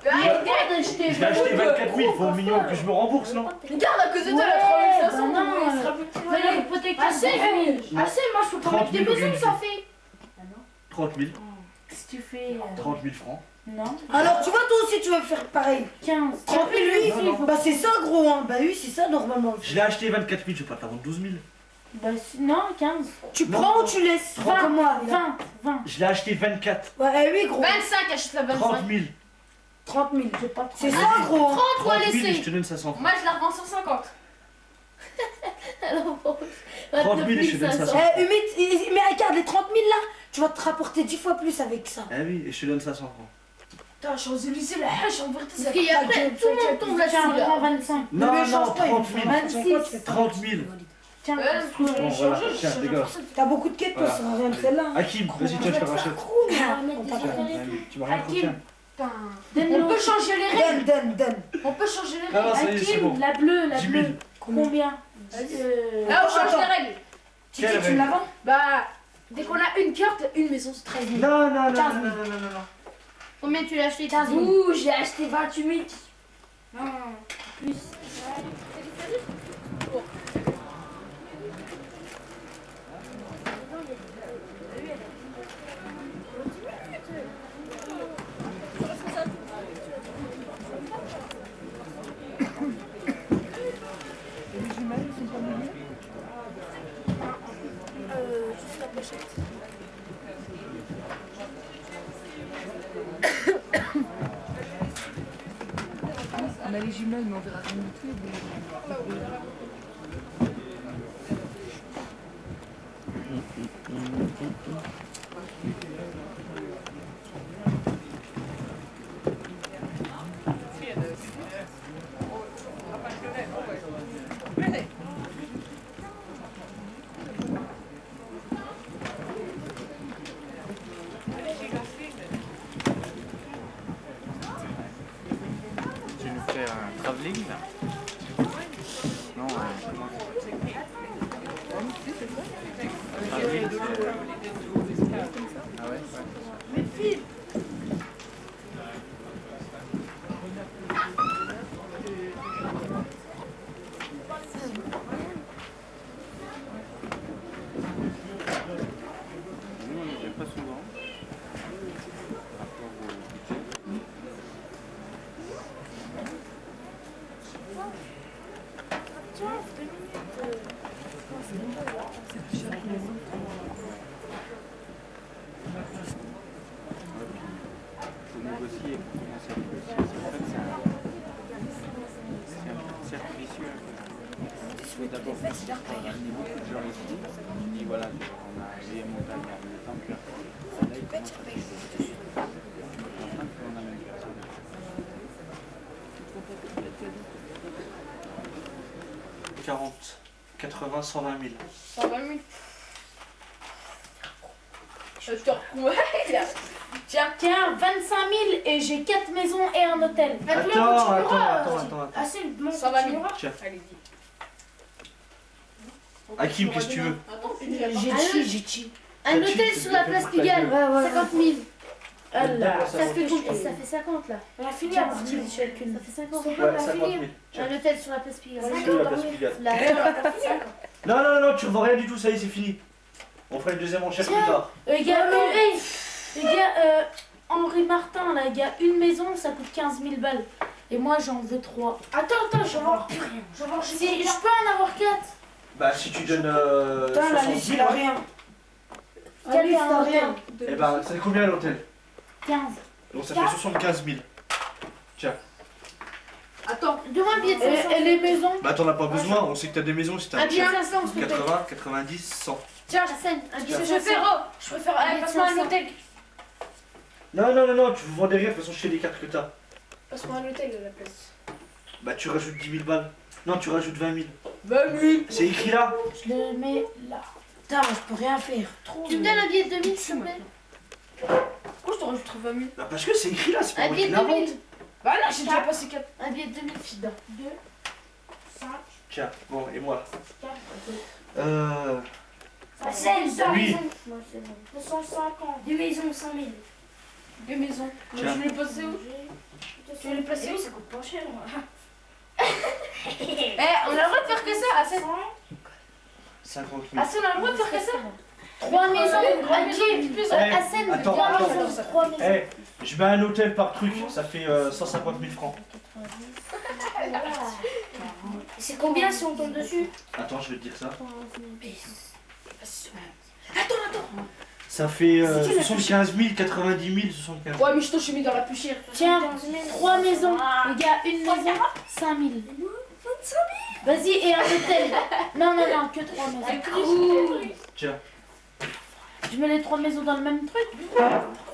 [SPEAKER 3] Regarde, acheter.
[SPEAKER 1] Je l'ai acheté 24 000. Faut au minimum que je me rembourse, non?
[SPEAKER 5] Regarde à cause de toi,
[SPEAKER 3] Ouais,
[SPEAKER 5] la 3500.
[SPEAKER 3] bah non,
[SPEAKER 5] il sera plus petit.
[SPEAKER 3] Voilà, l'hypothèque,
[SPEAKER 5] Assez.
[SPEAKER 3] c'est
[SPEAKER 5] Assez, moi je peux pas
[SPEAKER 1] 30
[SPEAKER 5] mettre des
[SPEAKER 1] 000
[SPEAKER 5] maisons, ça fait.
[SPEAKER 1] 30 000.
[SPEAKER 3] Qu'est-ce que tu fais?
[SPEAKER 1] 30 000 francs.
[SPEAKER 3] Non.
[SPEAKER 2] Alors, tu vois, toi aussi, tu vas faire pareil.
[SPEAKER 3] 15.
[SPEAKER 2] 30 000, lui.
[SPEAKER 1] Non, non.
[SPEAKER 2] Bah, c'est ça, gros, hein. Bah oui, c'est ça, normalement.
[SPEAKER 1] Je l'ai acheté 24 000. Je vais pas te la vendre 12 000.
[SPEAKER 3] Bah, non, 15.
[SPEAKER 2] Tu
[SPEAKER 1] Non,
[SPEAKER 2] prends
[SPEAKER 1] non.
[SPEAKER 2] ou tu laisses?
[SPEAKER 3] 20,
[SPEAKER 2] Prends comme moi.
[SPEAKER 3] 20, 20.
[SPEAKER 1] Je l'ai acheté 24.
[SPEAKER 2] Ouais, oui, gros.
[SPEAKER 5] 25, achète la 25.
[SPEAKER 1] 30 000.
[SPEAKER 2] 30 000.
[SPEAKER 3] J'ai pas
[SPEAKER 2] C'est
[SPEAKER 3] 30.
[SPEAKER 2] ça, gros.
[SPEAKER 5] 30 ou à
[SPEAKER 1] 30 000 et je
[SPEAKER 5] laisser.
[SPEAKER 1] te donne 500 francs.
[SPEAKER 5] Moi je la revends 150.
[SPEAKER 3] Alors, bon,
[SPEAKER 1] 30 000 et je te donne 500 francs.
[SPEAKER 2] Eh, Humide, mais regarde, les 30 000 là, tu vas te rapporter 10 fois plus avec ça.
[SPEAKER 1] Ah oui, et je te donne 500 francs.
[SPEAKER 4] Putain, Champs-Élysées, la hache, en vérité,
[SPEAKER 5] Parce qu'il y a après, tout le monde tombe
[SPEAKER 3] Tiens,
[SPEAKER 5] là-dessus.
[SPEAKER 3] prends
[SPEAKER 5] Là.
[SPEAKER 3] 25.
[SPEAKER 1] Non,
[SPEAKER 2] mais
[SPEAKER 1] non,
[SPEAKER 2] change pas,
[SPEAKER 1] 30
[SPEAKER 2] il
[SPEAKER 1] 000.
[SPEAKER 2] faut faire
[SPEAKER 3] 26.
[SPEAKER 2] 25 fois, tu fais
[SPEAKER 1] 30 000.
[SPEAKER 3] Tiens,
[SPEAKER 1] Bon, voilà, tiens, les gars.
[SPEAKER 2] T'as beaucoup de quêtes, toi,
[SPEAKER 1] Voilà.
[SPEAKER 2] ça sert à rien de celle-là.
[SPEAKER 1] Hakim, vas-y, tiens, je te rachète.
[SPEAKER 2] On t'a
[SPEAKER 1] Tiens, tu m'as rien trop, tiens.
[SPEAKER 3] On peut changer les règles.
[SPEAKER 2] Donne.
[SPEAKER 3] On peut changer les
[SPEAKER 1] Ah non,
[SPEAKER 3] règles.
[SPEAKER 1] ça y est, c'est
[SPEAKER 3] Hakim,
[SPEAKER 1] bon.
[SPEAKER 3] la bleue, la
[SPEAKER 1] 10 000.
[SPEAKER 3] bleue. Combien
[SPEAKER 4] Là, on change
[SPEAKER 2] Attends.
[SPEAKER 4] les règles.
[SPEAKER 2] Titi,
[SPEAKER 1] Quelle
[SPEAKER 2] tu me la
[SPEAKER 1] règle
[SPEAKER 2] vends?
[SPEAKER 4] Bah, dès qu'on a une carte, une maison, c'est 13 000.
[SPEAKER 1] Non, non, non,
[SPEAKER 2] 15
[SPEAKER 1] non,
[SPEAKER 2] 000.
[SPEAKER 1] non, non, non, non.
[SPEAKER 5] Combien tu l'as acheté? 15 000.
[SPEAKER 4] Ouh, j'ai acheté 28 000.
[SPEAKER 5] Non, plus.
[SPEAKER 6] On a les jumelles, mais on verra rien du tout.
[SPEAKER 7] Tu nous fais un travelling là? Non, comment travelling, ah ouais, ouais. Nous, on n'y vient pas souvent. Par rapport au budget. Faut négocier, faut commencer à négocier. En fait, c'est un cercle vicieux. Faut d'abord ramener beaucoup de gens ici. On dit voilà, on a les montagnes à le temps, puis là, il commence à négocier. Enfin, on amène personne.
[SPEAKER 1] 40, 80, 120 000.
[SPEAKER 4] 120 000. Ouais, là.
[SPEAKER 3] Tiens, 25 000 et j'ai 4 maisons et un hôtel.
[SPEAKER 1] Attends.
[SPEAKER 3] Assez le bon.
[SPEAKER 4] 120 000.
[SPEAKER 1] Tiens.
[SPEAKER 4] Allez, dis.
[SPEAKER 1] Hakim, qu'est-ce que tu veux?
[SPEAKER 2] J'ai chi.
[SPEAKER 5] Un hôtel sur la place Pigalle,
[SPEAKER 2] Ouais.
[SPEAKER 5] 50 000.
[SPEAKER 3] Allah.
[SPEAKER 5] Ça fait combien? Ça fait 50 là.
[SPEAKER 2] On a fini la partie.
[SPEAKER 5] Ça fait 50.
[SPEAKER 1] Ouais, 50 000. Tiens.
[SPEAKER 5] Un hôtel sur la place Pigalle.
[SPEAKER 1] Tu veux la place Pigalle.
[SPEAKER 5] Là.
[SPEAKER 1] Non, tu revends rien du tout, ça y est, c'est fini. On fera une deuxième enchère plus tard.
[SPEAKER 3] Les gars, Henri Martin, là, il y a une maison, ça coûte 15 000 balles. Et moi, j'en veux 3.
[SPEAKER 2] Attends, je vais voir plus rien. Je vais voir chez
[SPEAKER 3] Si, je peux en avoir 4.
[SPEAKER 1] Bah, si tu donnes
[SPEAKER 2] Putain, la
[SPEAKER 1] 60
[SPEAKER 2] liste,
[SPEAKER 1] 000,
[SPEAKER 2] il a rien.
[SPEAKER 3] Quel
[SPEAKER 2] Alice,
[SPEAKER 3] est un
[SPEAKER 2] t'as
[SPEAKER 3] hôtel
[SPEAKER 2] rien.
[SPEAKER 1] eh ben, ça fait combien l'hôtel?
[SPEAKER 3] 15.
[SPEAKER 1] Donc ça fait 75 000.
[SPEAKER 4] Attends.
[SPEAKER 5] Donne-moi un billet de 500.
[SPEAKER 3] Et les maisons?
[SPEAKER 1] Bah, t'en as pas besoin, on sait que t'as des maisons si t'as
[SPEAKER 5] Un billet de 500, s'il vous plaît.
[SPEAKER 1] 80, 90, 100.
[SPEAKER 5] Tiens, Hassan, un billet de
[SPEAKER 4] Je
[SPEAKER 5] 500.
[SPEAKER 4] préfère aller passe-moi un hôtel.
[SPEAKER 1] Non, tu vous vendez rien, de toute façon, je sais les cartes que t'as.
[SPEAKER 4] Passe-moi un hôtel de la place.
[SPEAKER 1] Bah, tu rajoutes 10 000 balles. Non, tu rajoutes 20 000.
[SPEAKER 4] 20 000.
[SPEAKER 1] C'est écrit là.
[SPEAKER 3] Je le mets là.
[SPEAKER 2] Putain, je peux rien faire.
[SPEAKER 5] Tu me donnes un billet de 2000, s'il te plaît.
[SPEAKER 4] Pourquoi je te rajouterais 20 000?
[SPEAKER 1] Bah, parce que c'est écrit là, c'est pas
[SPEAKER 5] Un
[SPEAKER 1] moi
[SPEAKER 5] billet
[SPEAKER 1] qui
[SPEAKER 5] de
[SPEAKER 1] l'invente.
[SPEAKER 5] 2000.
[SPEAKER 4] Bah là, j'ai déjà passé 4.
[SPEAKER 5] Un billet de 2000.
[SPEAKER 3] Fida. 2, 5,
[SPEAKER 1] Tiens, bon, et moi
[SPEAKER 3] 4,
[SPEAKER 2] Hassan,
[SPEAKER 1] Oui.
[SPEAKER 5] Moi, c'est bon.
[SPEAKER 3] 250.
[SPEAKER 5] 2 maisons, 5 000.
[SPEAKER 4] 2 maisons.
[SPEAKER 1] Tiens.
[SPEAKER 4] Je vais les placer où? Tu veux les placer où?
[SPEAKER 3] Ça coûte pas cher.
[SPEAKER 4] Eh, on a le droit de faire que ça, Hassan.
[SPEAKER 1] 50 000.
[SPEAKER 4] Hassan, on a le droit de faire que ça.
[SPEAKER 3] 3 maisons.
[SPEAKER 1] Eh,
[SPEAKER 3] Hassan,
[SPEAKER 1] attends,
[SPEAKER 3] 3
[SPEAKER 1] attends.
[SPEAKER 3] maisons. 3 maisons.
[SPEAKER 1] Eh, je mets un hôtel par truc, ça fait 150 000 francs.
[SPEAKER 5] C'est combien si on tombe dessus?
[SPEAKER 1] Attends, je vais te dire ça.
[SPEAKER 4] Attends.
[SPEAKER 1] Ça fait 75 000, 90 000, 75 000.
[SPEAKER 4] Ouais, mais je t'ai mis dans la plus chère.
[SPEAKER 3] Tiens, 3 maisons. Les gars, une maison, 5 000. Vas-y, et un hôtel. Non, que 3 maisons.
[SPEAKER 1] Tiens,
[SPEAKER 3] Je mets les 3 maisons dans le même truc.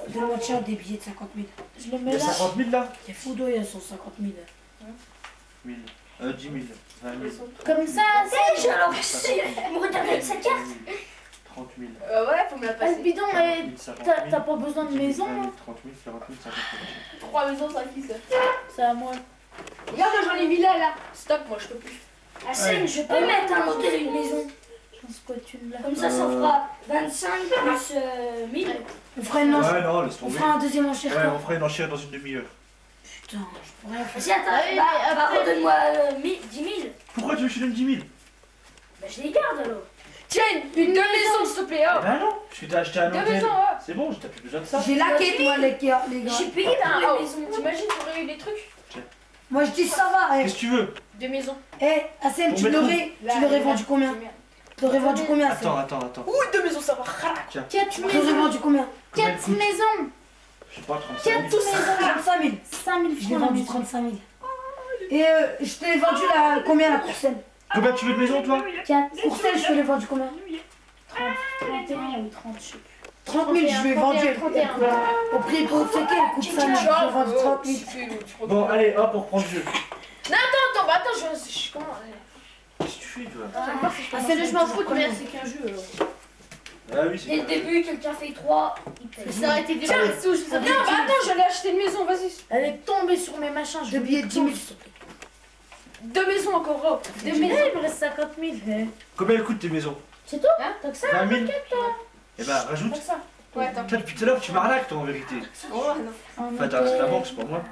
[SPEAKER 2] Donne-moi tiens des billets de 50 000.
[SPEAKER 3] Je les
[SPEAKER 1] il
[SPEAKER 3] mets
[SPEAKER 1] y a
[SPEAKER 3] là.
[SPEAKER 1] 50 000 là.
[SPEAKER 2] C'est fou, il y a 150 000.
[SPEAKER 1] 1000. 10 000. 20 000.
[SPEAKER 3] Comme ça,
[SPEAKER 2] Je me regardez avec sa carte.
[SPEAKER 1] 30 000.
[SPEAKER 4] Ouais, faut me la
[SPEAKER 3] Ah,
[SPEAKER 4] passer.
[SPEAKER 3] bidon, mais
[SPEAKER 1] 50
[SPEAKER 3] t'as
[SPEAKER 1] 000.
[SPEAKER 3] pas besoin de maison,
[SPEAKER 1] 20 000,
[SPEAKER 3] hein.
[SPEAKER 1] 30 000, 40 000, 50 000.
[SPEAKER 4] 3 maisons, ça qui ça.
[SPEAKER 3] C'est à moi.
[SPEAKER 4] Regarde, j'en ai mis là. Stop, moi je peux plus.
[SPEAKER 2] Hassan, je peux mettre un hôtel et une maison.
[SPEAKER 3] Je pense que tu l'as.
[SPEAKER 2] Comme ça fera 25 plus 1000. On fera une enchère.
[SPEAKER 1] Ouais, non, laisse
[SPEAKER 2] On
[SPEAKER 1] tomber.
[SPEAKER 2] fera un deuxième enchère.
[SPEAKER 1] Ouais, on ferait une enchère dans une demi-heure.
[SPEAKER 2] Putain, je pourrais faire. Si, attends,
[SPEAKER 3] Ouais,
[SPEAKER 2] bah,
[SPEAKER 3] mais après-
[SPEAKER 2] redonne-moi 10 000.
[SPEAKER 1] Pourquoi tu veux que je te donne 10 000?
[SPEAKER 2] Bah, je les garde alors.
[SPEAKER 4] Tiens, une deux maisons, s'il te plaît. Oh.
[SPEAKER 1] Bah non, parce que t'as acheté un
[SPEAKER 4] Deux
[SPEAKER 1] hôtel.
[SPEAKER 4] maisons, ouais.
[SPEAKER 1] C'est bon, t'as plus besoin de ça.
[SPEAKER 5] J'ai la quête, moi, les gars.
[SPEAKER 2] J'ai payé pour
[SPEAKER 4] Oh,
[SPEAKER 2] les maisons.
[SPEAKER 4] t'imagines, j'aurais eu des trucs.
[SPEAKER 5] Moi, je dis ça va.
[SPEAKER 1] Qu'est-ce que tu veux?
[SPEAKER 4] Deux maisons.
[SPEAKER 5] Eh, Hassan,
[SPEAKER 1] Pour
[SPEAKER 5] tu
[SPEAKER 1] mettre
[SPEAKER 5] l'aurais vendu combien? Tu l'aurais vendu combien,
[SPEAKER 1] Attends,
[SPEAKER 5] Hassan?
[SPEAKER 1] attends.
[SPEAKER 4] Ouh, deux maisons, ça va.
[SPEAKER 3] 4
[SPEAKER 5] Tu l'aurais
[SPEAKER 3] maisons.
[SPEAKER 5] vendu combien?
[SPEAKER 1] Combien
[SPEAKER 3] 4
[SPEAKER 1] elle coûte?
[SPEAKER 3] maisons.
[SPEAKER 1] Je sais pas, 35 000.
[SPEAKER 3] 4 maisons.
[SPEAKER 5] 35 000.
[SPEAKER 3] 5 000
[SPEAKER 5] Je l'ai
[SPEAKER 3] francs la
[SPEAKER 5] vendu
[SPEAKER 3] maison.
[SPEAKER 5] 35 000. Et je te l'ai vendu combien la courcelle?
[SPEAKER 1] Combien tu veux de maison, toi?
[SPEAKER 3] 4,
[SPEAKER 5] Courcelle, je te l'ai vendu combien?
[SPEAKER 3] 31 ou 30, je sais plus.
[SPEAKER 5] 30 000, je l'ai vendu.
[SPEAKER 3] 31.
[SPEAKER 5] Au prix pour ce qu'elle coûte 5 000. Je l'ai vendu 30 000.
[SPEAKER 1] Bon, allez, hop, on reprend le jeu.
[SPEAKER 4] Attends, je comment.
[SPEAKER 1] Qu'est-ce que tu fais, toi?
[SPEAKER 3] Ah, c'est le je m'en fous, combien c'est qu'un jeu alors.
[SPEAKER 1] Ah oui, c'est
[SPEAKER 2] Dès le
[SPEAKER 1] pas-
[SPEAKER 2] début, quelqu'un fait 3, il paye.
[SPEAKER 3] Ça aurait été des
[SPEAKER 4] Tiens,
[SPEAKER 3] sous, je
[SPEAKER 4] Non, bah attends, j'allais acheter une maison, vas-y.
[SPEAKER 3] Elle est tombée sur mes machins, je
[SPEAKER 5] Deux
[SPEAKER 3] vais
[SPEAKER 5] billets de 10 000.
[SPEAKER 4] Deux maisons encore, oh.
[SPEAKER 3] Deux maisons, il me reste 50 000.
[SPEAKER 1] Combien elle coûte tes maisons?
[SPEAKER 3] C'est tout?
[SPEAKER 4] Hein?
[SPEAKER 3] T'as que ça?
[SPEAKER 1] 20 000? Eh ben, rajoute.
[SPEAKER 4] Comme ça. Ouais, attends.
[SPEAKER 1] Toi, depuis tout à l'heure, tu m'arnaques, toi, en vérité.
[SPEAKER 4] Oh non.
[SPEAKER 1] Enfin, t'as acheté la banque, c'est pas moi.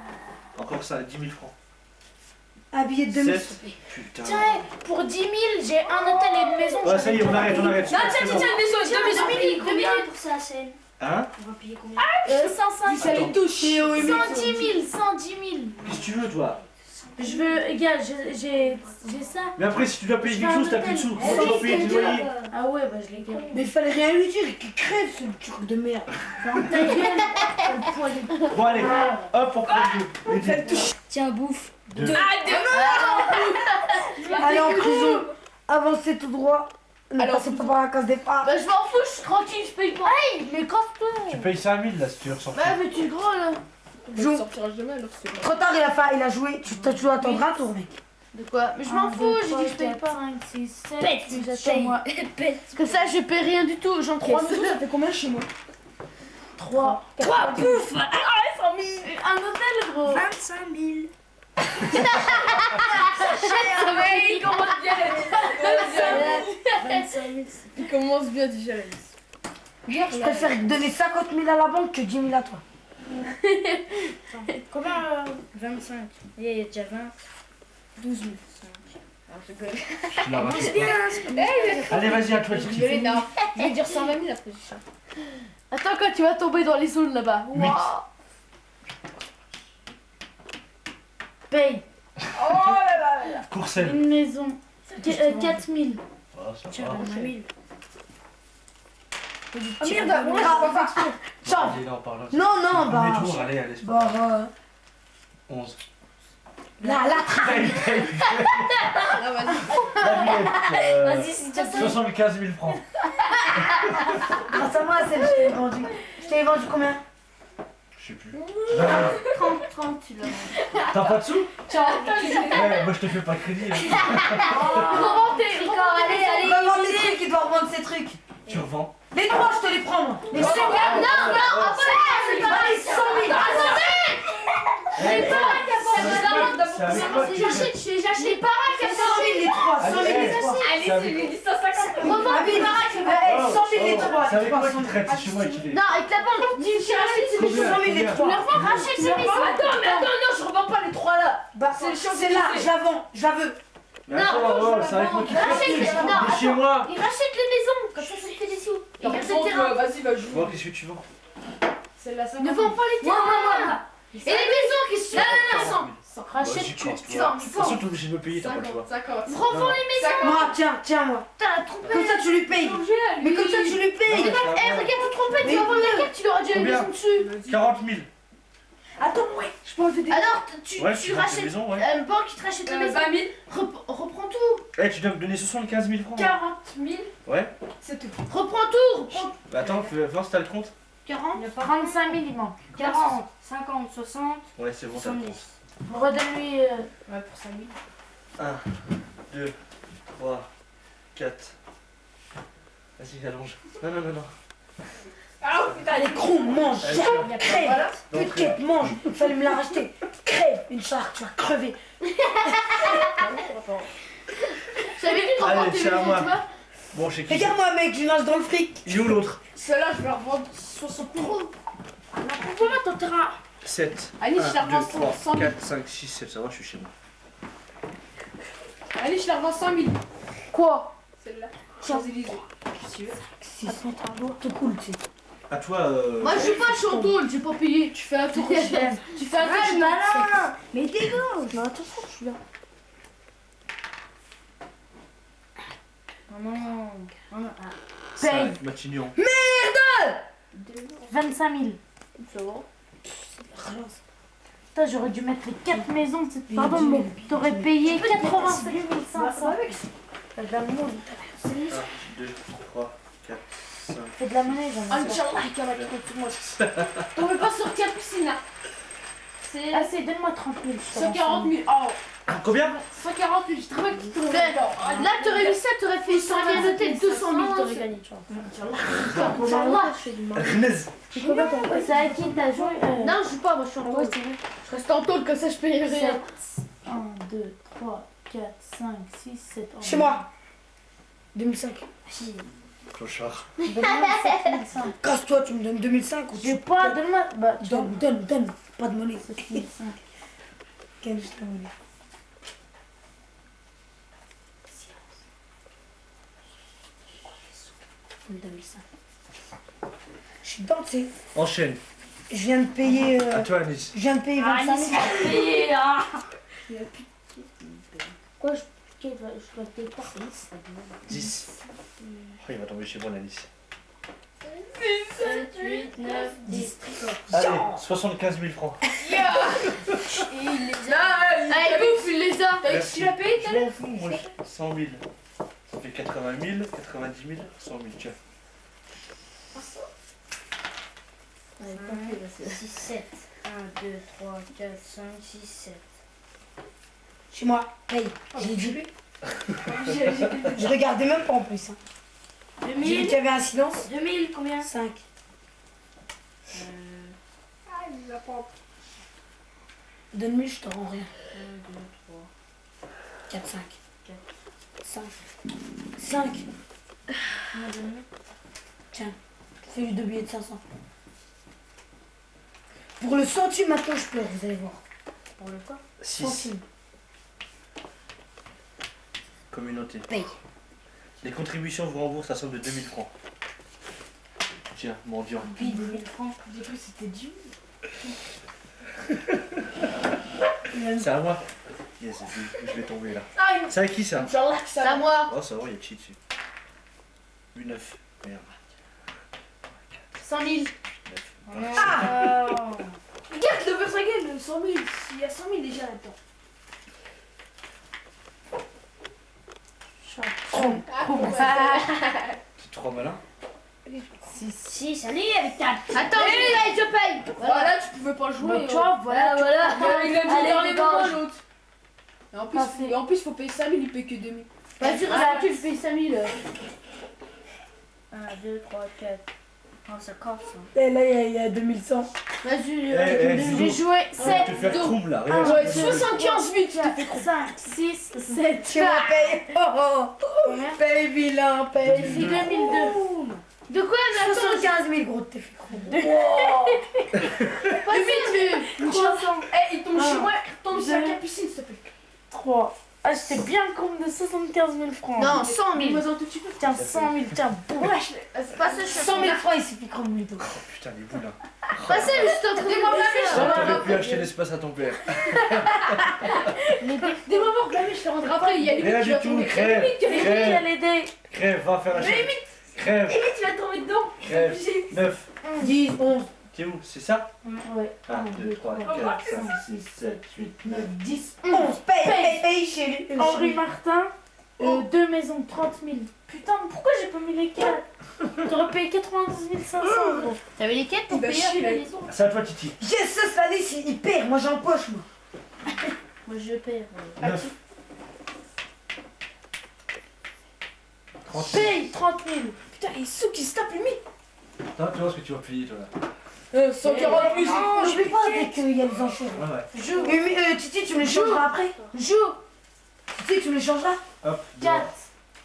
[SPEAKER 1] Encore ça, 10 000 francs.
[SPEAKER 5] Un billet de 2 000.
[SPEAKER 1] 7. Putain.
[SPEAKER 3] Tiens, pour 10 000, j'ai un hôtel et une maison.
[SPEAKER 1] Ouais, ça y est, on arrête.
[SPEAKER 4] Non, tiens,
[SPEAKER 1] C'est bon.
[SPEAKER 4] une maison, deux maisons.
[SPEAKER 2] On va payer combien pour ça, Hassan?
[SPEAKER 1] Hein?
[SPEAKER 2] On va payer combien?
[SPEAKER 3] 105
[SPEAKER 1] Attends.
[SPEAKER 3] 000. 110 000, 110 000.
[SPEAKER 1] Qu'est-ce que tu veux, toi?
[SPEAKER 3] Je veux, regarde, j'ai ça.
[SPEAKER 1] Mais après, si tu dois payer
[SPEAKER 3] Je
[SPEAKER 1] quelque
[SPEAKER 3] fais un
[SPEAKER 1] chose, t'as plus de
[SPEAKER 3] hôtel.
[SPEAKER 1] sous. Comment tu vas payer tes loyers?
[SPEAKER 3] Ah ouais, bah je l'ai gagné.
[SPEAKER 5] Mais il fallait rien lui dire, qu'il crève ce truc de merde.
[SPEAKER 3] Dans ta gueule, t'as le poids des-
[SPEAKER 1] Bon, allez, hop, on reprend le jeu. Les deux.
[SPEAKER 2] Tiens, bouffe.
[SPEAKER 1] Deux.
[SPEAKER 5] Allez en prison, avancez tout droit. Ne
[SPEAKER 4] Alors,
[SPEAKER 5] passez pas par la case départ.
[SPEAKER 3] Bah je m'en fous, je suis tranquille, je paye pas. Hey, mais casse-toi.
[SPEAKER 1] Tu payes 5 000 là si tu veux ressortir.
[SPEAKER 3] Bah mais tu es gros là.
[SPEAKER 5] Joue.
[SPEAKER 4] Sortira demain, alors c'est
[SPEAKER 5] Trop tard, il a joué. Tu t'as joué à attendre un tour, mec.
[SPEAKER 3] De quoi? Mais je m'en fous, j'ai dit que je paye pas. 5, 6, 7, j'attends moi. Comme ça, je paye rien du tout, j'en
[SPEAKER 5] 3
[SPEAKER 3] caisse.
[SPEAKER 5] maisons, ça fait combien chez moi?
[SPEAKER 3] 3.
[SPEAKER 2] 3, bouffe.
[SPEAKER 3] Un hôtel, gros.
[SPEAKER 2] 25 000.
[SPEAKER 4] il commence bien.
[SPEAKER 2] 25 000.
[SPEAKER 4] Il commence bien déjà la liste.
[SPEAKER 5] Je préfère donner 50 000 à la banque que 10 000 à toi.
[SPEAKER 2] Combien 25. Il y a déjà 20. 12 000.
[SPEAKER 1] Tu l'as raté. Allez, vas-y, à toi, tu
[SPEAKER 4] Je vais non. Je vais dire 120 000 après.
[SPEAKER 3] Attends, quand tu vas tomber dans les zones là-bas.
[SPEAKER 1] Huit.
[SPEAKER 3] Waouh. Paye.
[SPEAKER 4] Oh là là.
[SPEAKER 1] Courcelles.
[SPEAKER 3] Une maison. 4 000.
[SPEAKER 1] Ah, ça
[SPEAKER 2] Tiens,
[SPEAKER 1] va.
[SPEAKER 2] 25 000.
[SPEAKER 4] Oh merde, moi j'ai pas fait exprès.
[SPEAKER 5] Ciao.
[SPEAKER 1] Allez, là, on parle là.
[SPEAKER 5] Non, non,
[SPEAKER 1] Premier
[SPEAKER 5] bah.
[SPEAKER 1] tour, allez, c'est pas
[SPEAKER 5] Bah,
[SPEAKER 1] grave. 11.
[SPEAKER 5] la
[SPEAKER 1] Paye, paye.
[SPEAKER 4] Ah, vas-y.
[SPEAKER 1] La Villette,
[SPEAKER 3] Vas-y, si tu as ça.
[SPEAKER 1] 75 000 francs.
[SPEAKER 5] grâce à moi, celle, je t'ai vendu. Je t'ai vendu combien?
[SPEAKER 1] Je sais plus.
[SPEAKER 3] 30, tu l'as.
[SPEAKER 1] T'as pas de sous?
[SPEAKER 3] Ciao.
[SPEAKER 1] Ouais, moi je te fais pas de crédit. hein.
[SPEAKER 5] Il va vendre des trucs, il doit revendre ses trucs.
[SPEAKER 1] Tu revends.
[SPEAKER 5] Les 3, je te les prends, moi. Les 5 000. Allez, 100 000.
[SPEAKER 1] Eh, c'est avec moi que tu fais.
[SPEAKER 3] J'achète pas.
[SPEAKER 5] 100 000 les 3, 100 000 les 3.
[SPEAKER 4] Allez, c'est lui, 150.
[SPEAKER 5] Habib, 100 000 les 3.
[SPEAKER 1] C'est avec moi qu'il traite, c'est chez moi qu'il est.
[SPEAKER 3] Non, avec la banque, tu rachètes ces maisons.
[SPEAKER 5] 100 000 les 3.
[SPEAKER 3] Rachète ces maisons.
[SPEAKER 4] Attends, mais attends, non, je revends pas les trois là.
[SPEAKER 5] Bah,
[SPEAKER 4] C'est le champ
[SPEAKER 5] c'est là, je la vends, je la veux.
[SPEAKER 1] Mais attends, oh, c'est avec moi qu'il traite.
[SPEAKER 3] Rachète, non,
[SPEAKER 1] C'est chez moi.
[SPEAKER 3] Il rachète les maisons, comme ça fait des sous. Il
[SPEAKER 4] Par
[SPEAKER 3] rachète le
[SPEAKER 4] contre,
[SPEAKER 3] terrain.
[SPEAKER 4] vas-y, va jouer.
[SPEAKER 1] Bon, qu'est-ce que tu vends?
[SPEAKER 4] Celle-là, ça
[SPEAKER 3] Ne vends pas les terrains. Et les maisons, qu'est-ce que tu veux? Rachète,
[SPEAKER 1] Vas-y,
[SPEAKER 3] tu
[SPEAKER 1] casse-toi.
[SPEAKER 3] sors,
[SPEAKER 1] De toute façon, t'es obligé de me payer, t'as pas le choix.
[SPEAKER 4] 50.
[SPEAKER 3] Revends les maisons.
[SPEAKER 5] Moi, tiens, moi.
[SPEAKER 3] T'as trompé.
[SPEAKER 5] Comme ça, tu lui payes. Mais comme ça, tu lui
[SPEAKER 1] Non,
[SPEAKER 5] payes.
[SPEAKER 1] mais tu vas
[SPEAKER 3] Eh,
[SPEAKER 1] vendre.
[SPEAKER 3] regarde, tu trompé, tu
[SPEAKER 5] Mais
[SPEAKER 3] vas vendre
[SPEAKER 5] combien
[SPEAKER 3] la carte, tu leur as déjà une
[SPEAKER 1] Combien
[SPEAKER 3] maison dessus.
[SPEAKER 1] 40 000.
[SPEAKER 5] Attends, ouais, je peux enlever des.
[SPEAKER 3] Alors, tu
[SPEAKER 1] Ouais, tu vends tes
[SPEAKER 3] rachètes.
[SPEAKER 1] maisons, ouais.
[SPEAKER 3] Banque qui te rachète la maison.
[SPEAKER 4] 20 000.
[SPEAKER 3] Reprends tout.
[SPEAKER 1] Eh, tu dois me donner 75 000 francs.
[SPEAKER 4] 40 000.
[SPEAKER 1] Ouais.
[SPEAKER 4] C'est tout.
[SPEAKER 3] Reprends tout. Reprends
[SPEAKER 1] Bah attends, fais voir si t'as le compte.
[SPEAKER 3] 40. 35 000, il manque.
[SPEAKER 2] 40, 50, 60,
[SPEAKER 1] Ouais, c'est bon, t'as le compte.
[SPEAKER 2] 70.
[SPEAKER 3] Redonne-lui.
[SPEAKER 4] Ouais, pour 5 000.
[SPEAKER 1] 1, 2, 3, 4. Vas-y, allonge. Non, non, non, non.
[SPEAKER 4] Ah putain,
[SPEAKER 2] Allez, Chrou, mange.
[SPEAKER 1] Allez,
[SPEAKER 2] Crève.
[SPEAKER 1] Donc,
[SPEAKER 2] Peut-être mange. Il fallait me la racheter. Crève. Une charque, tu vas crever.
[SPEAKER 5] J'avais dit de
[SPEAKER 1] Allez,
[SPEAKER 5] remporter
[SPEAKER 1] c'est à
[SPEAKER 5] le
[SPEAKER 1] moi.
[SPEAKER 5] tu vois.
[SPEAKER 1] Bon, chez qui?
[SPEAKER 2] Regarde-moi, mec, je nage dans le fric.
[SPEAKER 1] Il est où l'autre?
[SPEAKER 4] celle-là, je vais la revendre 60 euros.
[SPEAKER 5] Pourquoi ton terrain
[SPEAKER 1] 7.
[SPEAKER 4] Allez, je la
[SPEAKER 1] 1, 2,
[SPEAKER 4] revends
[SPEAKER 1] 3,
[SPEAKER 4] 100 000.
[SPEAKER 1] 4, 5, 6, 7. Ça va, je suis chez moi.
[SPEAKER 4] Allez, je la revends 100 000.
[SPEAKER 5] Quoi
[SPEAKER 4] Celle-là. Champs-Élysées.
[SPEAKER 2] Si, tout cool, tu sais.
[SPEAKER 1] À toi.
[SPEAKER 5] Moi je joue pas, je suis en tôle, j'ai pas payé.
[SPEAKER 4] Tu fais un tour.
[SPEAKER 2] J'aime.
[SPEAKER 4] Tu fais un tour.
[SPEAKER 2] Ah, malin. Mais dégage. Mais attention, je suis là.
[SPEAKER 3] Oh non. Oh non. Ah.
[SPEAKER 1] 5. Matignon.
[SPEAKER 3] 25 000.
[SPEAKER 5] Ça va.
[SPEAKER 3] Putain, j'aurais dû mettre les 4 maisons.
[SPEAKER 2] Pardon,
[SPEAKER 3] Pardon,
[SPEAKER 2] mais
[SPEAKER 3] t'aurais payé 87 500.
[SPEAKER 2] T'as de la monnaie.
[SPEAKER 1] 1, 2, 3, 4, 5.
[SPEAKER 3] Fais de la monnaie, j'en ai.
[SPEAKER 4] Inch'Allah, il va tout sur moi. Tombez pas sur quelle piscine là. C'est
[SPEAKER 3] Ah, c'est donne-moi 30 000. je te
[SPEAKER 4] 140
[SPEAKER 3] renseigne.
[SPEAKER 4] 000. Oh,
[SPEAKER 1] Combien?
[SPEAKER 4] 140 000. Je te vois qu'il tombe.
[SPEAKER 5] Là t'aurais mis ça, t'aurais fait 115 hôtels, 200 000, t'aurais gagné, tu vois. Inch'Allah.
[SPEAKER 1] Gnez.
[SPEAKER 3] C'est quoi ton poste? C'est à qui t'as joué
[SPEAKER 5] Non, je joue pas, moi je suis en tôle. Je reste en tôle comme ça, je paye rien.
[SPEAKER 3] 7. 1, 2, 3, 4, 5, 6, 7.
[SPEAKER 2] Chez moi. 2005.
[SPEAKER 1] Clochard.
[SPEAKER 3] Donne-moi 7500.
[SPEAKER 2] Casse-toi, tu me donnes 2005 ou
[SPEAKER 3] J'ai pas, donne-moi. Bah, tu
[SPEAKER 2] Donne. Pas de monnaie.
[SPEAKER 3] 7500.
[SPEAKER 2] Quelle est la monnaie?
[SPEAKER 3] Une 2005.
[SPEAKER 2] Je suis dedans, tu sais.
[SPEAKER 1] Enchaîne.
[SPEAKER 2] Je viens de payer.
[SPEAKER 1] À toi, Anis.
[SPEAKER 2] Je viens de payer 25 000.
[SPEAKER 3] Quoi, je dois payer quoi
[SPEAKER 1] 10. Oh, il va tomber chez moi, Anis.
[SPEAKER 5] 7, 8, 9, 10.
[SPEAKER 1] Allez, 75 000 francs.
[SPEAKER 4] Et il les a.
[SPEAKER 5] Allez, bouffe, il les a.
[SPEAKER 4] T'as vu si tu l'as payé,
[SPEAKER 1] Je m'en fous, moi. 100 000. Ça fait 80 000, 90 000, 100 000. Tiens.
[SPEAKER 3] 6, 7. 1, 2, 3, 4, 5, 6, 7.
[SPEAKER 2] Chez moi. Paye. Je l'ai dit. Je regardais même pas en plus. Hein. J'ai vu
[SPEAKER 5] 2000.
[SPEAKER 2] qu'il y avait un silence.
[SPEAKER 5] 2000, combien
[SPEAKER 2] 5.
[SPEAKER 4] Ah, il va pas.
[SPEAKER 2] Donne-moi, je te rends rien.
[SPEAKER 3] 1, 2, 3.
[SPEAKER 2] 4, 5.
[SPEAKER 3] 4.
[SPEAKER 2] 5. 5. Tiens, fais-lui 2 billets de 500. Pour le centime, maintenant je pleure, vous allez voir.
[SPEAKER 3] Pour le quoi
[SPEAKER 1] 6.
[SPEAKER 2] Centime.
[SPEAKER 1] Communauté.
[SPEAKER 2] Paye.
[SPEAKER 1] Les contributions vous remboursent la somme de 2000 francs. Tiens, mendiant.
[SPEAKER 3] Puis 2000 francs.
[SPEAKER 4] J'ai cru que c'était Dieu.
[SPEAKER 1] C'est à moi. Yes, je vais tomber là.
[SPEAKER 4] Ah,
[SPEAKER 1] C'est à qui ça?
[SPEAKER 4] Inch'Allah,
[SPEAKER 5] C'est
[SPEAKER 4] ça
[SPEAKER 5] à moi.
[SPEAKER 1] Oh, ça va, il y a cheat dessus. 8, 9. Merde.
[SPEAKER 5] 100 000.
[SPEAKER 1] 9.
[SPEAKER 2] Ah
[SPEAKER 4] Regarde le Versailles, le 100 000. Il y a 100 000 déjà là-dedans.
[SPEAKER 1] C'est trop malin.
[SPEAKER 3] 6. Allez, avec ta.
[SPEAKER 5] Attends, je paye.
[SPEAKER 4] Voilà, tu pouvais pas jouer.
[SPEAKER 3] Bah, tu vois, voilà.
[SPEAKER 5] Voilà.
[SPEAKER 4] Il a dit
[SPEAKER 3] Allez,
[SPEAKER 4] dans les
[SPEAKER 3] dégage.
[SPEAKER 4] moments l'autre. Et en plus,
[SPEAKER 3] Passez.
[SPEAKER 4] faut payer 5 000, il paye que 2 000.
[SPEAKER 5] Vas-y, reste tu payes 5 000.
[SPEAKER 3] 1, 2, 3, 4. Oh, ça casse.
[SPEAKER 2] Et là, il y a 2100.
[SPEAKER 5] Vas-y,
[SPEAKER 3] J'ai joué
[SPEAKER 1] Tu
[SPEAKER 3] 7.
[SPEAKER 1] te faire trouble là,
[SPEAKER 3] Ah,
[SPEAKER 1] regarde.
[SPEAKER 4] Ouais, 75 000, tu t'es fait
[SPEAKER 3] 5, 6, 7.
[SPEAKER 2] Chez moi, paye. Oh,
[SPEAKER 3] Combien
[SPEAKER 2] paye, vilain,
[SPEAKER 3] J'ai
[SPEAKER 2] paye.
[SPEAKER 3] fait 2002.
[SPEAKER 5] De quoi, mais attends,
[SPEAKER 2] 75 000, gros, t'es fait con.
[SPEAKER 5] pas vite.
[SPEAKER 3] 300.
[SPEAKER 4] Eh, il tombe chez moi, tombe sur la capucine, s'il te plaît.
[SPEAKER 3] 3. Ah, j'étais bien con de 75 000 francs.
[SPEAKER 5] Non, 100 000.
[SPEAKER 4] Dis-moi-en tout de suite.
[SPEAKER 3] Tiens, 100 000, tiens, boum.
[SPEAKER 5] C'est pas ça, je suis
[SPEAKER 2] 100 000 francs, il suffit de lui.
[SPEAKER 1] Oh putain, les boules là.
[SPEAKER 5] Pas ça, je suis en train de
[SPEAKER 1] Ça, t'aurais pu acheter l'espace à ton père.
[SPEAKER 4] Des moments que je te rendrai après, il y a
[SPEAKER 1] Rien
[SPEAKER 4] limite, tu vas
[SPEAKER 1] du tout,
[SPEAKER 4] tomber.
[SPEAKER 1] crève.
[SPEAKER 3] Les filles,
[SPEAKER 1] Crève,
[SPEAKER 3] elle aidait.
[SPEAKER 1] crève, va faire la chaîne. Crève,
[SPEAKER 4] Limite, tu vas tomber dedans.
[SPEAKER 1] crève. 9.
[SPEAKER 2] 10, 11.
[SPEAKER 1] T'es où? C'est ça?
[SPEAKER 3] Ouais.
[SPEAKER 1] 1, 2, 3, 4, 5, 6, 7, 8, 9.
[SPEAKER 2] 10, 11. Paye chez lui.
[SPEAKER 3] Henri Martin, 2 maisons, 30 000. Putain, mais pourquoi j'ai pas mis les 4? T'aurais payé 92 500 gros.
[SPEAKER 5] T'avais les quêtes pour
[SPEAKER 4] Il va
[SPEAKER 5] payer
[SPEAKER 4] chier,
[SPEAKER 5] après
[SPEAKER 4] là.
[SPEAKER 5] les autres.
[SPEAKER 1] C'est à toi, Titi.
[SPEAKER 2] J'ai ce Alice, il perd. Moi, j'empoche, moi.
[SPEAKER 3] Moi je perds.
[SPEAKER 1] 9. 30 000.
[SPEAKER 3] Paye 30 000.
[SPEAKER 4] Putain, il sous qui se tape limite.
[SPEAKER 1] Attends, tu vois ce que tu vas payer, toi, là.
[SPEAKER 4] 140 plus.
[SPEAKER 2] Non, je vais pas dès qu'il y a les enchères.
[SPEAKER 1] Ouais, ouais.
[SPEAKER 3] Joue.
[SPEAKER 2] Titi, tu me les changeras après.
[SPEAKER 3] Joue.
[SPEAKER 2] Titi, tu me les changeras.
[SPEAKER 1] Hop.
[SPEAKER 3] 4.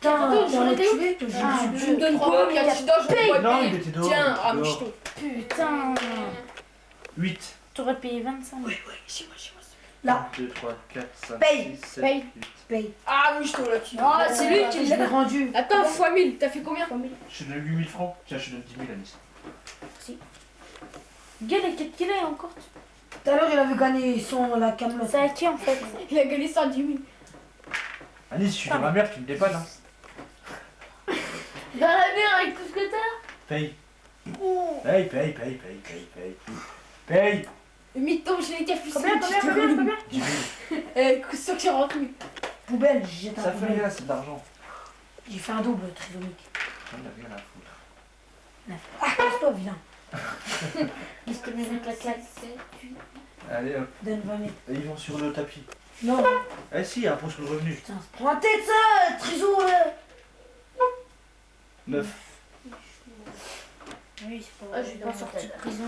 [SPEAKER 2] Putain,
[SPEAKER 3] Attends,
[SPEAKER 2] t'en as
[SPEAKER 3] je l'ai
[SPEAKER 2] tué, que
[SPEAKER 3] Ah,
[SPEAKER 4] Tu me donnes quoi? 4 je
[SPEAKER 1] Non,
[SPEAKER 4] dois
[SPEAKER 1] il
[SPEAKER 4] payer.
[SPEAKER 1] était dehors.
[SPEAKER 4] Tiens,
[SPEAKER 1] dehors.
[SPEAKER 4] amuse-toi.
[SPEAKER 3] Putain.
[SPEAKER 1] 8.
[SPEAKER 3] T'aurais payé 25 000.
[SPEAKER 4] Chez moi.
[SPEAKER 2] Là.
[SPEAKER 1] 1, 2, 3, 4, 5,
[SPEAKER 2] Paye.
[SPEAKER 1] 6, 7,
[SPEAKER 3] Paye.
[SPEAKER 1] 8.
[SPEAKER 2] Paye.
[SPEAKER 4] Ah, amuse-toi là-dessus.
[SPEAKER 5] Ah, c'est lui qui
[SPEAKER 2] Je l'ai rendu.
[SPEAKER 4] Attends, fois 1000, t'as fait combien?
[SPEAKER 1] Je te donne 8 000 francs. Tiens, je te donne 10 000 à Nice.
[SPEAKER 3] Gars, les 4 qu'il a encore.
[SPEAKER 2] Tout à l'heure, il avait gagné la camelote.
[SPEAKER 3] C'est à qui en fait?
[SPEAKER 4] Il a gagné 110 000.
[SPEAKER 1] Anis, je suis dans ma merde, tu me dépannes. Hein.
[SPEAKER 3] Dans la mer avec tout ce que t'as.
[SPEAKER 1] Paye. Paye. Paye.
[SPEAKER 4] Le mytho, je l'ai café.
[SPEAKER 2] Combien
[SPEAKER 1] 10 000.
[SPEAKER 4] 140 000.
[SPEAKER 2] Poubelle, j'ai jeté
[SPEAKER 1] Ça
[SPEAKER 2] un
[SPEAKER 1] fait
[SPEAKER 2] poubelle.
[SPEAKER 1] rien, c'est de l'argent.
[SPEAKER 2] J'ai fait un double trisomique.
[SPEAKER 1] J'en ai rien à foutre.
[SPEAKER 2] Ah, casse-toi, vilain.
[SPEAKER 3] Je te mets la claque.
[SPEAKER 1] Allez, hop.
[SPEAKER 2] Donne 20 000.
[SPEAKER 1] Et ils vont sur le tapis.
[SPEAKER 2] Non,
[SPEAKER 1] Eh si, impôt sur le revenu.
[SPEAKER 2] putain, prends la tête, ça, triso.
[SPEAKER 1] 9.
[SPEAKER 3] Oui, c'est pas
[SPEAKER 5] Ah, je vais pas sortir de prison.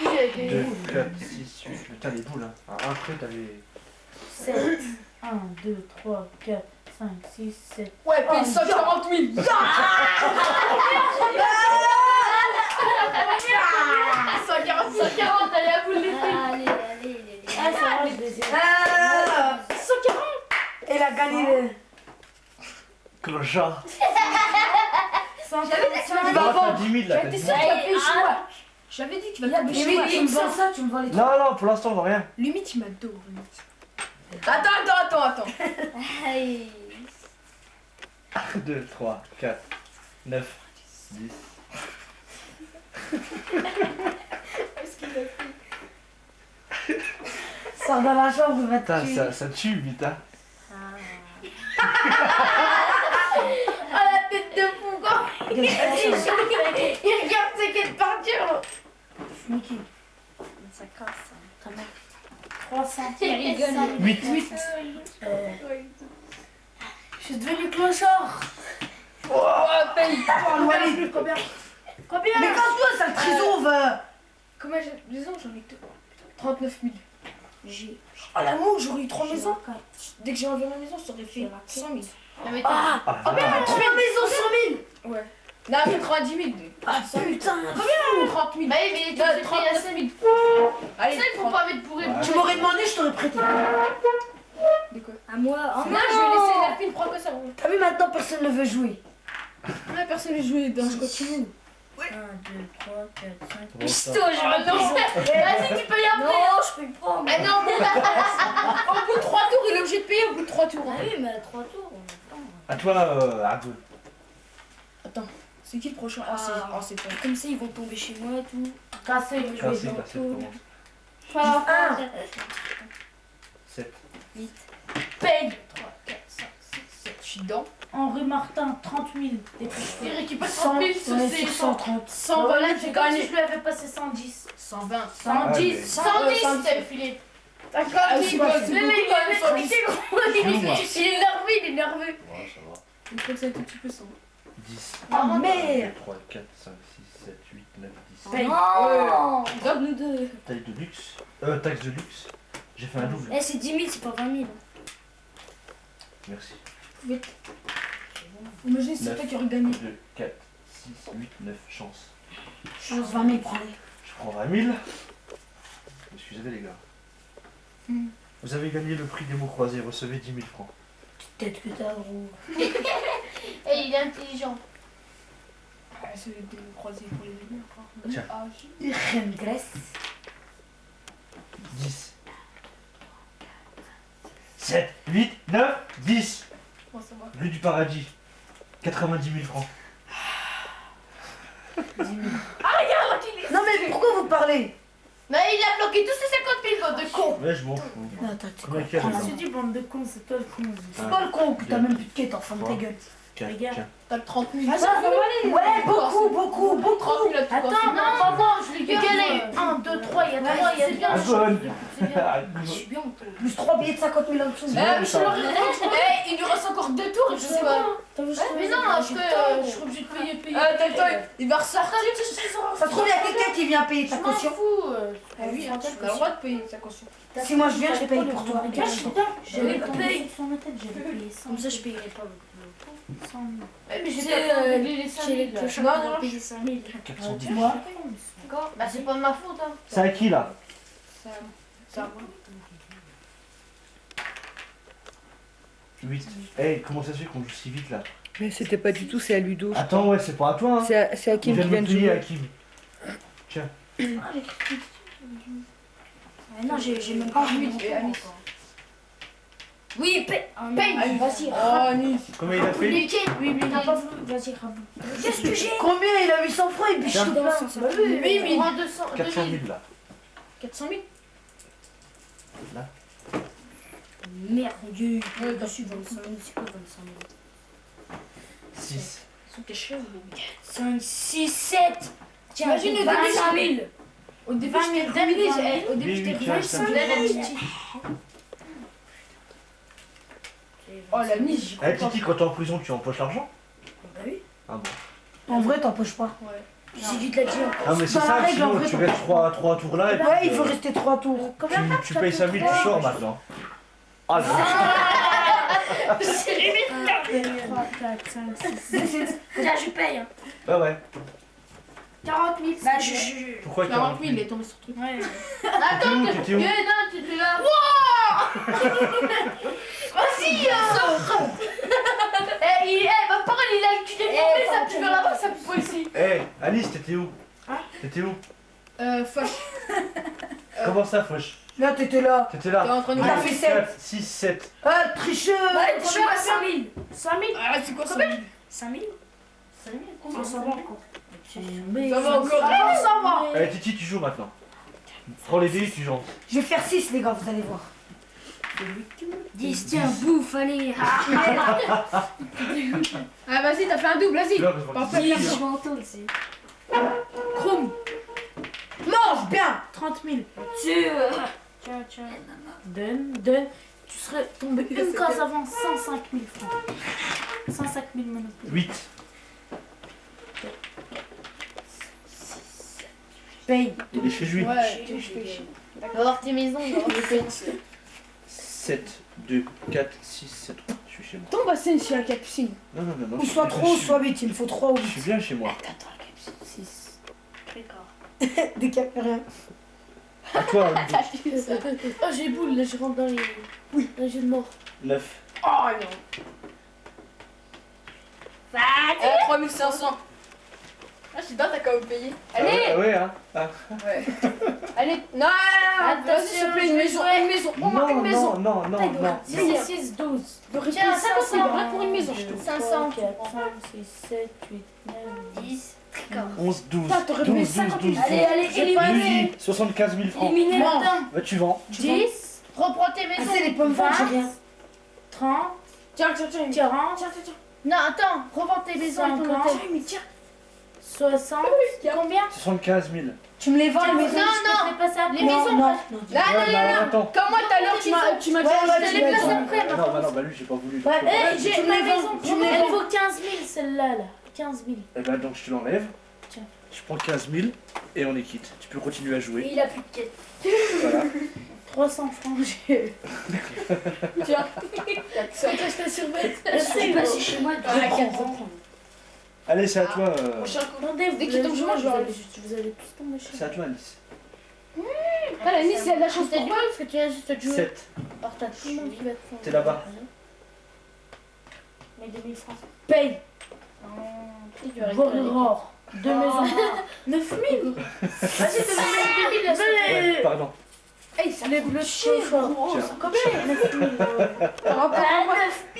[SPEAKER 1] 2, 4, 6, 8. Putain, les boules, hein. Après, t'avais.
[SPEAKER 3] 7. 1, 2, 3, 4, 5, 6, 7.
[SPEAKER 4] Ouais, paye 140 000.
[SPEAKER 3] 140, allez, à bout les filles.
[SPEAKER 5] Allez.
[SPEAKER 3] Ah, ça va, je les ai.
[SPEAKER 2] 140. Elle a gagné le...
[SPEAKER 1] Clochard.
[SPEAKER 3] 140.
[SPEAKER 2] Il va vendre.
[SPEAKER 1] 10 000 là.
[SPEAKER 4] J'étais
[SPEAKER 1] quasiment.
[SPEAKER 4] sûr qu'il va payer chez moi. J'avais dit qu'il va payer chez moi.
[SPEAKER 2] Tu me vends ça, tu me vends les trucs.
[SPEAKER 1] Non, pour l'instant, on voit rien.
[SPEAKER 4] Limite, il m'adore. Attends.
[SPEAKER 3] Aïe.
[SPEAKER 1] 2, 3, 4, 9, 10.
[SPEAKER 2] Sors dans la chambre, va te
[SPEAKER 1] Putain,
[SPEAKER 2] tuer.
[SPEAKER 1] ça tue vite, hein.
[SPEAKER 3] Ah, la tête de fou, quoi. Il regarde ses quêtes partir.
[SPEAKER 2] Mickey.
[SPEAKER 3] Ça casse. 300.
[SPEAKER 1] 8.
[SPEAKER 3] Je suis devenu clochard.
[SPEAKER 2] Combien? Mais casse-toi, ça le trésor, va.
[SPEAKER 4] Comment j'ai des ans? J'en ai 39 000.
[SPEAKER 2] Oh l'amour, j'aurais eu 3 maisons.
[SPEAKER 4] Dès que j'ai enlevé ma maison, ça aurait fait 100 000.
[SPEAKER 2] Ah,
[SPEAKER 1] Ah,
[SPEAKER 2] 3 maisons, 100 000.
[SPEAKER 4] Ouais. Non, 90 000.
[SPEAKER 2] Ah putain.
[SPEAKER 4] 30 000.
[SPEAKER 3] Bah oui, mais tu
[SPEAKER 4] Non,
[SPEAKER 3] te
[SPEAKER 4] 39 000. Allez,
[SPEAKER 3] Ça, il faut pas mettre pourri.
[SPEAKER 1] Ouais.
[SPEAKER 2] Tu m'aurais demandé, je t'aurais prêté.
[SPEAKER 4] De quoi?
[SPEAKER 5] À moi.
[SPEAKER 4] Non, je vais laisser la fille prendre que ça.
[SPEAKER 2] T'as vu, maintenant, personne ne veut jouer.
[SPEAKER 4] Ouais, personne ne joué dans ce continue.
[SPEAKER 3] 1, 2, 3, 4, 5.
[SPEAKER 1] Pisto,
[SPEAKER 3] Vas-y, tu peux y appeler.
[SPEAKER 5] Non, je peux pas.
[SPEAKER 4] Ah non, au bout de 3 tours, il est obligé de payer au bout de 3 tours.
[SPEAKER 5] Ah oui, mais à 3 tours, on attend.
[SPEAKER 1] À toi, Abdul.
[SPEAKER 4] C'est qui le prochain? C'est toi.
[SPEAKER 5] Comme ça, ils vont tomber chez moi et tout.
[SPEAKER 3] Cassé, il veut jouer.
[SPEAKER 1] Cassé, commence. 7.
[SPEAKER 3] Paye.
[SPEAKER 4] 3, 4, 5, 6, 7. Je suis dedans.
[SPEAKER 3] Henri Martin, 30 000. Et puis il récupère
[SPEAKER 2] 100,
[SPEAKER 3] 30
[SPEAKER 2] on
[SPEAKER 3] 000
[SPEAKER 2] est
[SPEAKER 3] sur ses
[SPEAKER 2] sur 130.
[SPEAKER 4] 100,
[SPEAKER 3] Voilà,
[SPEAKER 4] j'ai
[SPEAKER 3] c'est comme si
[SPEAKER 4] gagné.
[SPEAKER 3] je lui avais passé 110.
[SPEAKER 4] 120.
[SPEAKER 3] 110,
[SPEAKER 1] mais-
[SPEAKER 3] 110, t'as filé.
[SPEAKER 4] D'accord,
[SPEAKER 2] Ah,
[SPEAKER 4] il
[SPEAKER 2] c'est
[SPEAKER 4] va
[SPEAKER 2] pas-
[SPEAKER 4] se
[SPEAKER 3] Mais il est nerveux, il est nerveux.
[SPEAKER 1] Ouais, ça va.
[SPEAKER 4] Il faut que ça un tout petit peu sans.
[SPEAKER 1] 10.
[SPEAKER 2] Ah merde.
[SPEAKER 1] 3, 4, 5, 6, 7, 8, 9, 10.
[SPEAKER 3] Paye.
[SPEAKER 5] Non.
[SPEAKER 4] Donne-nous deux.
[SPEAKER 1] Taille de luxe. Taxe de luxe. J'ai fait un double.
[SPEAKER 5] Eh, c'est 10 000, c'est pas 20 000.
[SPEAKER 1] Merci.
[SPEAKER 4] Imagine, c'est toi qui aurais gagné.
[SPEAKER 1] 2, 4, 6, 8, 9. Chance.
[SPEAKER 2] Chance 20 000, prenez.
[SPEAKER 1] Je prends 20 000. Excusez les gars. Vous avez gagné le prix des mots croisés. Recevez 10 000 francs.
[SPEAKER 2] Peut-être que t'as gros.
[SPEAKER 3] Et il est intelligent.
[SPEAKER 4] Ah, c'est des croisés pour les venir.
[SPEAKER 1] Tiens.
[SPEAKER 4] Ah,
[SPEAKER 2] Crème graisse.
[SPEAKER 1] 10. 7, 8, 9, 10.
[SPEAKER 4] bon, ça va.
[SPEAKER 1] Vue du paradis. 90 000 francs.
[SPEAKER 2] Non mais pourquoi vous parlez?
[SPEAKER 3] Mais il a bloqué tous ses 50 000 votes de con.
[SPEAKER 1] Ouais, je m'en fous.
[SPEAKER 2] Non, attends, tu
[SPEAKER 1] Combien qu'il y a
[SPEAKER 2] prends la
[SPEAKER 1] dedans
[SPEAKER 3] Je te dis, bande de cons, c'est toi le con.
[SPEAKER 2] C'est pas le con, que t'as même plus de quête, enfin de ta gueule.
[SPEAKER 1] Tiens,
[SPEAKER 3] Regarde.
[SPEAKER 1] tiens.
[SPEAKER 4] T'as le 30 000.
[SPEAKER 2] Ouais, beaucoup, beaucoup,
[SPEAKER 4] 30
[SPEAKER 2] beaucoup.
[SPEAKER 4] 000 à tout
[SPEAKER 3] Attends, non, je lui ai 1, 2, 3, il y a Vraiment, il y a bien.
[SPEAKER 1] Ah, bonne.
[SPEAKER 2] Je suis bien. Plus 3 billets de 50 000 en dessous.
[SPEAKER 4] Mais je leur il lui reste encore 2 tours, je sais pas.
[SPEAKER 3] Mais non, je suis obligée de payer.
[SPEAKER 4] Il va ressortir.
[SPEAKER 2] Ça se trouve, il y a quelqu'un qui vient payer ta
[SPEAKER 3] Je m'en
[SPEAKER 2] caution.
[SPEAKER 3] fous.
[SPEAKER 4] Ah oui, tu as le droit de payer sa caution.
[SPEAKER 2] Si moi je viens, je paye pour toi.
[SPEAKER 3] J'avais payé sur ma tête, j'avais payé 100.
[SPEAKER 5] Comme ça, je payerai pas.
[SPEAKER 3] 100 000.
[SPEAKER 4] Mais j'ai
[SPEAKER 3] C'est
[SPEAKER 4] pas
[SPEAKER 3] les 5 000.
[SPEAKER 5] Le clochard, on a payé 5 000.
[SPEAKER 1] 410.
[SPEAKER 2] Moi.
[SPEAKER 5] D'accord. Bah, c'est pas de ma faute, hein.
[SPEAKER 1] C'est à qui là?
[SPEAKER 4] ça.
[SPEAKER 1] 8. Hey, comment ça se fait qu'on joue si vite là?
[SPEAKER 6] Mais c'était pas du tout, c'est à Ludo.
[SPEAKER 1] Attends, ouais, c'est pas à toi. Hein.
[SPEAKER 6] C'est à Kim
[SPEAKER 1] Il
[SPEAKER 6] qui
[SPEAKER 1] vient de
[SPEAKER 6] vient
[SPEAKER 1] me
[SPEAKER 6] de
[SPEAKER 1] payer à
[SPEAKER 6] jouer.
[SPEAKER 1] Kim.
[SPEAKER 5] Non, j'ai même pas vu. Oui, paye. Vas-y,
[SPEAKER 4] Oh, Nice.
[SPEAKER 1] Combien il a fait?
[SPEAKER 5] Oui, t'as pas voulu. Vas-y, rabou. Qu'est-ce que j'ai?
[SPEAKER 2] Combien il a 800 francs et puis je
[SPEAKER 1] Tiens.
[SPEAKER 2] suis plein.
[SPEAKER 3] Oui, mais 200
[SPEAKER 1] 400 000 là.
[SPEAKER 4] 400 000.
[SPEAKER 5] Merde, mon dieu. Ouais, dessus, 25 000. C'est quoi 25 000?
[SPEAKER 1] 6.
[SPEAKER 5] C'était cher, 5, 6, 7. Tiens,
[SPEAKER 4] Imagine le
[SPEAKER 5] 25 000.
[SPEAKER 4] Au début,
[SPEAKER 3] 20 000
[SPEAKER 4] j'étais ruiné. Au début,
[SPEAKER 1] Oui,
[SPEAKER 4] j'étais
[SPEAKER 1] oui, tiens,
[SPEAKER 4] ruiné.
[SPEAKER 1] ça.
[SPEAKER 4] Oh, la mise, j'y
[SPEAKER 1] Eh,
[SPEAKER 4] crois
[SPEAKER 1] Titi, quand t'es en prison, tu empoches l'argent?
[SPEAKER 5] Bah oui.
[SPEAKER 1] Ah bon.
[SPEAKER 2] En vrai, t'empoches pas.
[SPEAKER 5] C'est vite la dit encore.
[SPEAKER 1] Ah, mais c'est
[SPEAKER 2] Dans la
[SPEAKER 1] ça,
[SPEAKER 2] règle, en
[SPEAKER 1] sinon
[SPEAKER 2] vrai,
[SPEAKER 1] tu
[SPEAKER 2] t'en
[SPEAKER 1] restes 3 tours là et puis.
[SPEAKER 2] Ouais, il faut rester 3 tours.
[SPEAKER 1] Tu payes 5 000, tu sors maintenant. Ah, non.
[SPEAKER 3] 3, 4, 5, 6, 7.
[SPEAKER 5] Là, je paye. Hein.
[SPEAKER 1] Ah ouais.
[SPEAKER 3] 40 000.
[SPEAKER 5] Bah, je.
[SPEAKER 1] Pourquoi
[SPEAKER 4] 40 000, il est tombé sur le truc.
[SPEAKER 3] Ouais.
[SPEAKER 1] T'étais où? T'étais où?
[SPEAKER 3] Non, t'étais là.
[SPEAKER 5] Vas-y,
[SPEAKER 3] Ma parole, il a le cul déformé, ça pue vers là-bas, ça pue pas ici.
[SPEAKER 1] Eh, Alice, t'étais où? T'étais où?
[SPEAKER 4] Foch.
[SPEAKER 1] Comment ça, Fauche?
[SPEAKER 2] Là, t'étais là.
[SPEAKER 1] T'étais
[SPEAKER 4] T'es
[SPEAKER 1] là.
[SPEAKER 4] en train de
[SPEAKER 2] Il a fait 7.
[SPEAKER 1] 4, 6, 7.
[SPEAKER 2] Ah, tricheur.
[SPEAKER 5] je suis à 5 000. 5 000.
[SPEAKER 4] Ah, c'est quoi ça?
[SPEAKER 5] 5 000. 5 000.
[SPEAKER 3] Combien ça va encore?
[SPEAKER 4] Ça va encore.
[SPEAKER 3] Ça va.
[SPEAKER 1] Eh, Titi, tu joues maintenant. Prends les dés et tu joues.
[SPEAKER 2] Je vais faire 6, les gars, vous allez voir.
[SPEAKER 5] 10, tiens, bouffe, allez.
[SPEAKER 4] Ah, vas-y, t'as fait un double, vas-y.
[SPEAKER 1] Là, parce que-
[SPEAKER 5] 10, je m'entends aussi.
[SPEAKER 3] Chrome,
[SPEAKER 2] Mange bien.
[SPEAKER 3] 30 000.
[SPEAKER 5] Tiens.
[SPEAKER 3] Donne. Tu serais tombé une case avant 105 000 francs. 105 000 Monopoly.
[SPEAKER 1] 8.
[SPEAKER 2] Paye.
[SPEAKER 1] Il est chez lui.
[SPEAKER 4] Ouais, je fais.
[SPEAKER 5] Va voir tes maisons, va voir tes maisons.
[SPEAKER 1] 7, 2, 4, 6, 7. Je suis chez moi.
[SPEAKER 4] Ton bassin, c'est la capucine.
[SPEAKER 1] Non.
[SPEAKER 2] Ou soit 3 ou soit 8. Il me faut 3 ou
[SPEAKER 1] Je suis
[SPEAKER 2] 8.
[SPEAKER 1] bien chez moi.
[SPEAKER 3] 6.
[SPEAKER 5] D'accord.
[SPEAKER 2] Dès qu'il n'y a plus rien.
[SPEAKER 1] À toi,
[SPEAKER 3] Oh, j'ai boule, là, je rentre dans les jeux de mort.
[SPEAKER 1] 9.
[SPEAKER 4] Oh non. 3500. Ah, je suis dedans, t'as quand même payé. Allez,
[SPEAKER 1] Ouais, hein. Ah.
[SPEAKER 4] ouais. Allez, non, vas-y, s'il te plaît, une maison, au moins une maison.
[SPEAKER 1] Non.
[SPEAKER 3] 6, 12.
[SPEAKER 4] Tiens, 500, rien pour une maison.
[SPEAKER 3] 500. 4, 5, 6, 7, 8, 9, 10.
[SPEAKER 1] 11, 12.
[SPEAKER 4] Putain, t'aurais payé
[SPEAKER 1] 12,
[SPEAKER 4] 50
[SPEAKER 1] 12,
[SPEAKER 4] 000.
[SPEAKER 1] 12.
[SPEAKER 3] Allez, éliminez.
[SPEAKER 1] Luigi, 75 000 francs.
[SPEAKER 3] Éliminez
[SPEAKER 4] Non.
[SPEAKER 3] le temps.
[SPEAKER 1] Bah, tu vends.
[SPEAKER 3] 10. Reprends tes
[SPEAKER 2] Ah,
[SPEAKER 3] maisons.
[SPEAKER 2] c'est les pommes vertes, j'ai rien.
[SPEAKER 3] 30.
[SPEAKER 4] Tiens.
[SPEAKER 3] 40. Non, attends. Revends tes maisons et ton
[SPEAKER 5] 50.
[SPEAKER 3] hôtel.
[SPEAKER 4] Mais tiens.
[SPEAKER 3] 60. Combien?
[SPEAKER 1] 75 000.
[SPEAKER 2] Tu me les vends, les
[SPEAKER 3] Non,
[SPEAKER 2] maisons.
[SPEAKER 3] non. Pas ça. Les
[SPEAKER 2] Non,
[SPEAKER 3] maisons.
[SPEAKER 2] non.
[SPEAKER 1] Ouais, bah, attends.
[SPEAKER 4] Comme moi, tout à l'heure, tu m'as
[SPEAKER 2] Ouais, ouais,
[SPEAKER 3] Je
[SPEAKER 2] tu
[SPEAKER 3] les
[SPEAKER 2] les
[SPEAKER 3] place
[SPEAKER 2] vends.
[SPEAKER 3] après.
[SPEAKER 1] Non, bah lui, j'ai pas voulu.
[SPEAKER 2] Ouais,
[SPEAKER 3] Eh,
[SPEAKER 2] tu
[SPEAKER 3] j'ai
[SPEAKER 2] me
[SPEAKER 3] ma
[SPEAKER 2] les vends,
[SPEAKER 3] maison.
[SPEAKER 2] tu me les
[SPEAKER 3] Elle
[SPEAKER 2] vends.
[SPEAKER 3] vaut 15 000 celle-là. Là. 15 000.
[SPEAKER 1] Eh ben, donc, je te l'enlève.
[SPEAKER 3] Tiens.
[SPEAKER 1] Je prends 15 000 et on est quitte. Tu peux continuer à jouer.
[SPEAKER 5] Et il a plus de quête.
[SPEAKER 1] Voilà.
[SPEAKER 3] 300 francs. J'ai.
[SPEAKER 4] Tiens.
[SPEAKER 3] Je te surveille.
[SPEAKER 5] Je suis passé chez moi.
[SPEAKER 1] Allez, c'est à toi.
[SPEAKER 4] Prochain coup.
[SPEAKER 3] Attendez,
[SPEAKER 4] Dès qu'il tombe chez moi, je vais
[SPEAKER 3] vous allez tous tomber chez
[SPEAKER 1] C'est à toi, Alice.
[SPEAKER 4] Ah, la Nice, elle a la chance
[SPEAKER 3] T'as
[SPEAKER 4] pour
[SPEAKER 3] du
[SPEAKER 4] moi.
[SPEAKER 3] mal parce que tu as juste joué.
[SPEAKER 1] 7.
[SPEAKER 3] Alors t'as tout le monde qui va te faire.
[SPEAKER 1] T'es là-bas.
[SPEAKER 3] Mais 2000 francs.
[SPEAKER 2] Paye.
[SPEAKER 3] Vorror. Deux maisons. 9 000. Vas-y, te mets 2000.
[SPEAKER 1] Ouais, pardon.
[SPEAKER 3] Hey, ça lève le chiffre.
[SPEAKER 1] Tiens.
[SPEAKER 3] Combien? 9 000.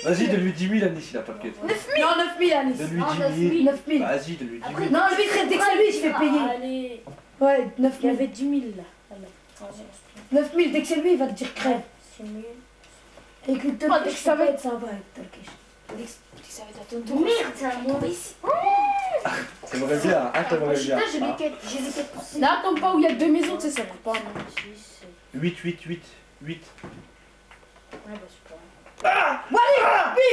[SPEAKER 1] Vas-y, donne-lui 10 000, Alice, il a pas de quête.
[SPEAKER 2] Non, 9 000, Alice.
[SPEAKER 1] Donne-lui 10 000.
[SPEAKER 2] 9 000.
[SPEAKER 1] Vas-y, donne-lui 10 000.
[SPEAKER 2] Non, lui, dès que c'est lui, je fais payer.
[SPEAKER 3] Allez.
[SPEAKER 2] Ouais, 9
[SPEAKER 3] Il y
[SPEAKER 2] 000.
[SPEAKER 3] avait 10 000 là. Alors.
[SPEAKER 2] 9 000, dès que c'est lui, il va te dire crève.
[SPEAKER 3] 6 000.
[SPEAKER 2] Et que te
[SPEAKER 4] Oh, dès que ça va être
[SPEAKER 2] ça va être ta cash.
[SPEAKER 4] Ça va être à ton tour.
[SPEAKER 5] Merde, c'est à moi.
[SPEAKER 1] T'aimerais bien, hein, t'aimerais bien.
[SPEAKER 3] J'ai les quêtes pour
[SPEAKER 4] Là, tombe pas où il y a 2 maisons, tu sais, ça coûte pas.
[SPEAKER 1] 8.
[SPEAKER 3] Ouais, bah c'est pas
[SPEAKER 2] Oui,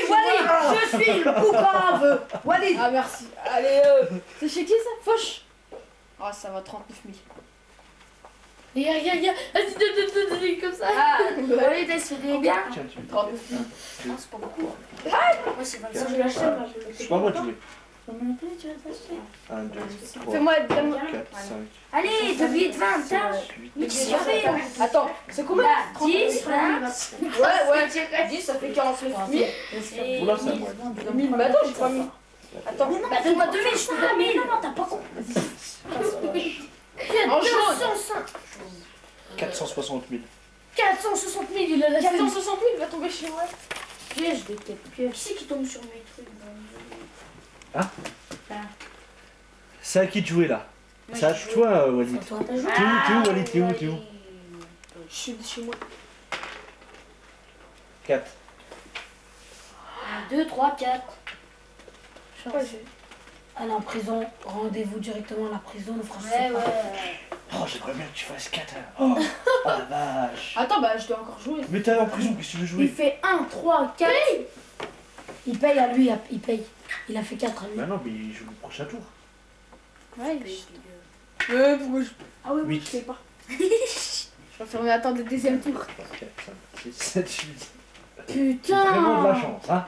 [SPEAKER 2] Walid, je suis coupable. Walid.
[SPEAKER 4] Ah, merci. Allez, c'est chez qui ça? Fauche. Ah, ça va, 39 000.
[SPEAKER 3] Regarde. Vas-y, comme ça.
[SPEAKER 4] Ah,
[SPEAKER 3] Allez, laisse des bien.
[SPEAKER 1] Tiens, tu
[SPEAKER 4] 39 000.
[SPEAKER 3] Ah, c'est pas beaucoup. Moi, c'est 25. Je l'achète, moi.
[SPEAKER 1] C'est pas moi de jouer.
[SPEAKER 3] Combien de plus tu vas t'acheter
[SPEAKER 1] 1, 2, 3,
[SPEAKER 4] Fais-moi
[SPEAKER 1] 4, 5,
[SPEAKER 3] Allez, de billets de 20, tiens.
[SPEAKER 1] 8.
[SPEAKER 4] Attends, c'est combien?
[SPEAKER 3] 10, 20.
[SPEAKER 4] Ouais, 10, ça fait 49 000.
[SPEAKER 1] Oula, c'est à moi.
[SPEAKER 4] 1000, mais attends, j'ai pas mis. Attends,
[SPEAKER 3] Bah, donne-moi 2000, je te donne 1000. Non, t'as pas compris.
[SPEAKER 4] en jaune.
[SPEAKER 1] 460 000.
[SPEAKER 3] 460 000, il a la
[SPEAKER 4] 460 000, il va tomber chez moi.
[SPEAKER 3] piège, des quêtes pièges. Qui c'est qui tombe sur mes trucs?
[SPEAKER 1] C'est à qui de jouer là? C'est à toi, Walid.
[SPEAKER 3] Toi, t'as joué?
[SPEAKER 1] T'es où, Walid? T'es où?
[SPEAKER 4] Je suis chez moi.
[SPEAKER 1] 4.
[SPEAKER 3] 2, 3, 4.
[SPEAKER 4] Ouais, j'ai.
[SPEAKER 2] Allez en prison, rendez-vous directement à la prison, on fera
[SPEAKER 3] Ouais,
[SPEAKER 2] ça.
[SPEAKER 3] ouais.
[SPEAKER 1] Oh, j'aimerais bien que tu fasses 4. Oh, oh la vache.
[SPEAKER 4] Attends, bah je dois encore jouer.
[SPEAKER 1] Mais t'es en prison, qu'est-ce que tu veux
[SPEAKER 3] Il
[SPEAKER 1] jouer?
[SPEAKER 3] fait 1, 3, 4.
[SPEAKER 2] Il paye à lui, il paye. Il a fait 4 à lui.
[SPEAKER 1] Bah non, mais il joue le prochain tour.
[SPEAKER 4] Ouais, pourquoi je. Ah oui, oui,
[SPEAKER 1] 8.
[SPEAKER 4] je sais pas. Je préfère m'attendre le deuxième tour.
[SPEAKER 1] 4, 5, 6, 7, 8.
[SPEAKER 3] Putain.
[SPEAKER 1] Vraiment de la chance, hein?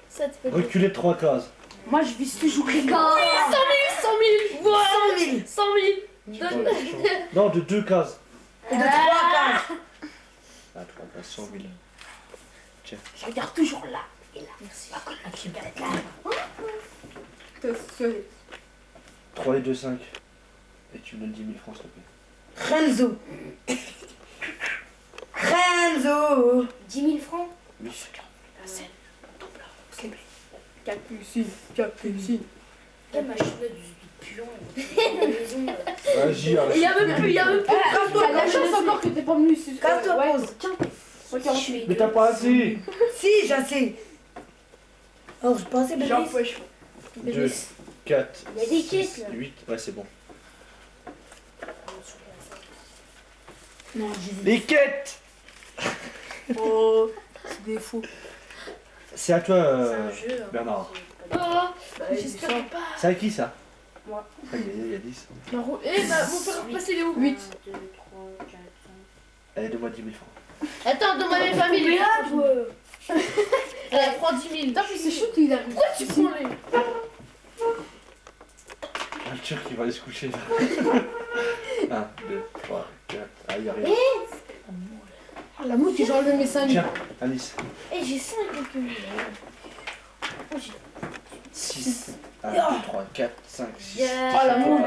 [SPEAKER 3] Ça te fait
[SPEAKER 1] Reculer de 3 cases.
[SPEAKER 4] Moi, je vise toujours les gars.
[SPEAKER 3] 100 000.
[SPEAKER 2] 100 000
[SPEAKER 3] 100 000.
[SPEAKER 1] J'ai pas la chance. Non, de 2 cases.
[SPEAKER 2] et de 3 cases.
[SPEAKER 1] Ah, 3 cases, 100 000.
[SPEAKER 3] Je regarde toujours là. Et là.
[SPEAKER 2] Merci. Ok, peut-être là.
[SPEAKER 1] 3 et 2, 5. Et tu me donnes 10 000 francs, s'il te plaît.
[SPEAKER 2] Renzo. Renzo.
[SPEAKER 3] 10 000 francs.
[SPEAKER 1] Oui.
[SPEAKER 4] Capucine, Capucine.
[SPEAKER 3] Quelle machine de pion. La maison.
[SPEAKER 1] Vas-y,
[SPEAKER 3] Il y a même plus, il y a même plus.
[SPEAKER 4] T'as la chance encore que t'es pas venu.
[SPEAKER 2] Casse-toi,
[SPEAKER 4] Ouais,
[SPEAKER 2] pose.
[SPEAKER 4] tiens.
[SPEAKER 3] Je suis.
[SPEAKER 1] Mais t'as pas assez.
[SPEAKER 2] Si, j'ai assez. Oh, je pensais, bébé.
[SPEAKER 4] J'en fouille.
[SPEAKER 1] 2, 4,
[SPEAKER 3] Il y a des
[SPEAKER 1] 6,
[SPEAKER 3] quêtes, là.
[SPEAKER 1] 8. Ouais, c'est bon.
[SPEAKER 2] Non, j'ai
[SPEAKER 1] Les quêtes.
[SPEAKER 4] Oh, c'est des fous.
[SPEAKER 1] C'est à toi,
[SPEAKER 3] C'est un jeu. hein.
[SPEAKER 1] Bernard.
[SPEAKER 3] Oh,
[SPEAKER 4] Bah,
[SPEAKER 3] j'espère pas.
[SPEAKER 1] C'est à qui ça?
[SPEAKER 3] Moi.
[SPEAKER 1] Ah, il y a 10.
[SPEAKER 4] Eh bah, mon frère passer les 8.
[SPEAKER 3] 1, 2, 3, 4, 5.
[SPEAKER 1] Allez, donne-moi 10 000 francs.
[SPEAKER 3] Attends, demande mes familles. Elle prend 10 000.
[SPEAKER 4] Putain, puis c'est chaud qu'il arrive.
[SPEAKER 3] Pourquoi tu prends les.
[SPEAKER 1] Le turc, il va aller se coucher. 1, 2, 3, 4. Ah, il y a rien.
[SPEAKER 4] Ah, la mouche, j'ai enlevé mes 5 000.
[SPEAKER 1] Tiens, Alice.
[SPEAKER 3] Eh, j'ai 5 quelques mille.
[SPEAKER 1] 6. 1, 2, 3, 4, 5, 6.
[SPEAKER 4] Oh, la moule.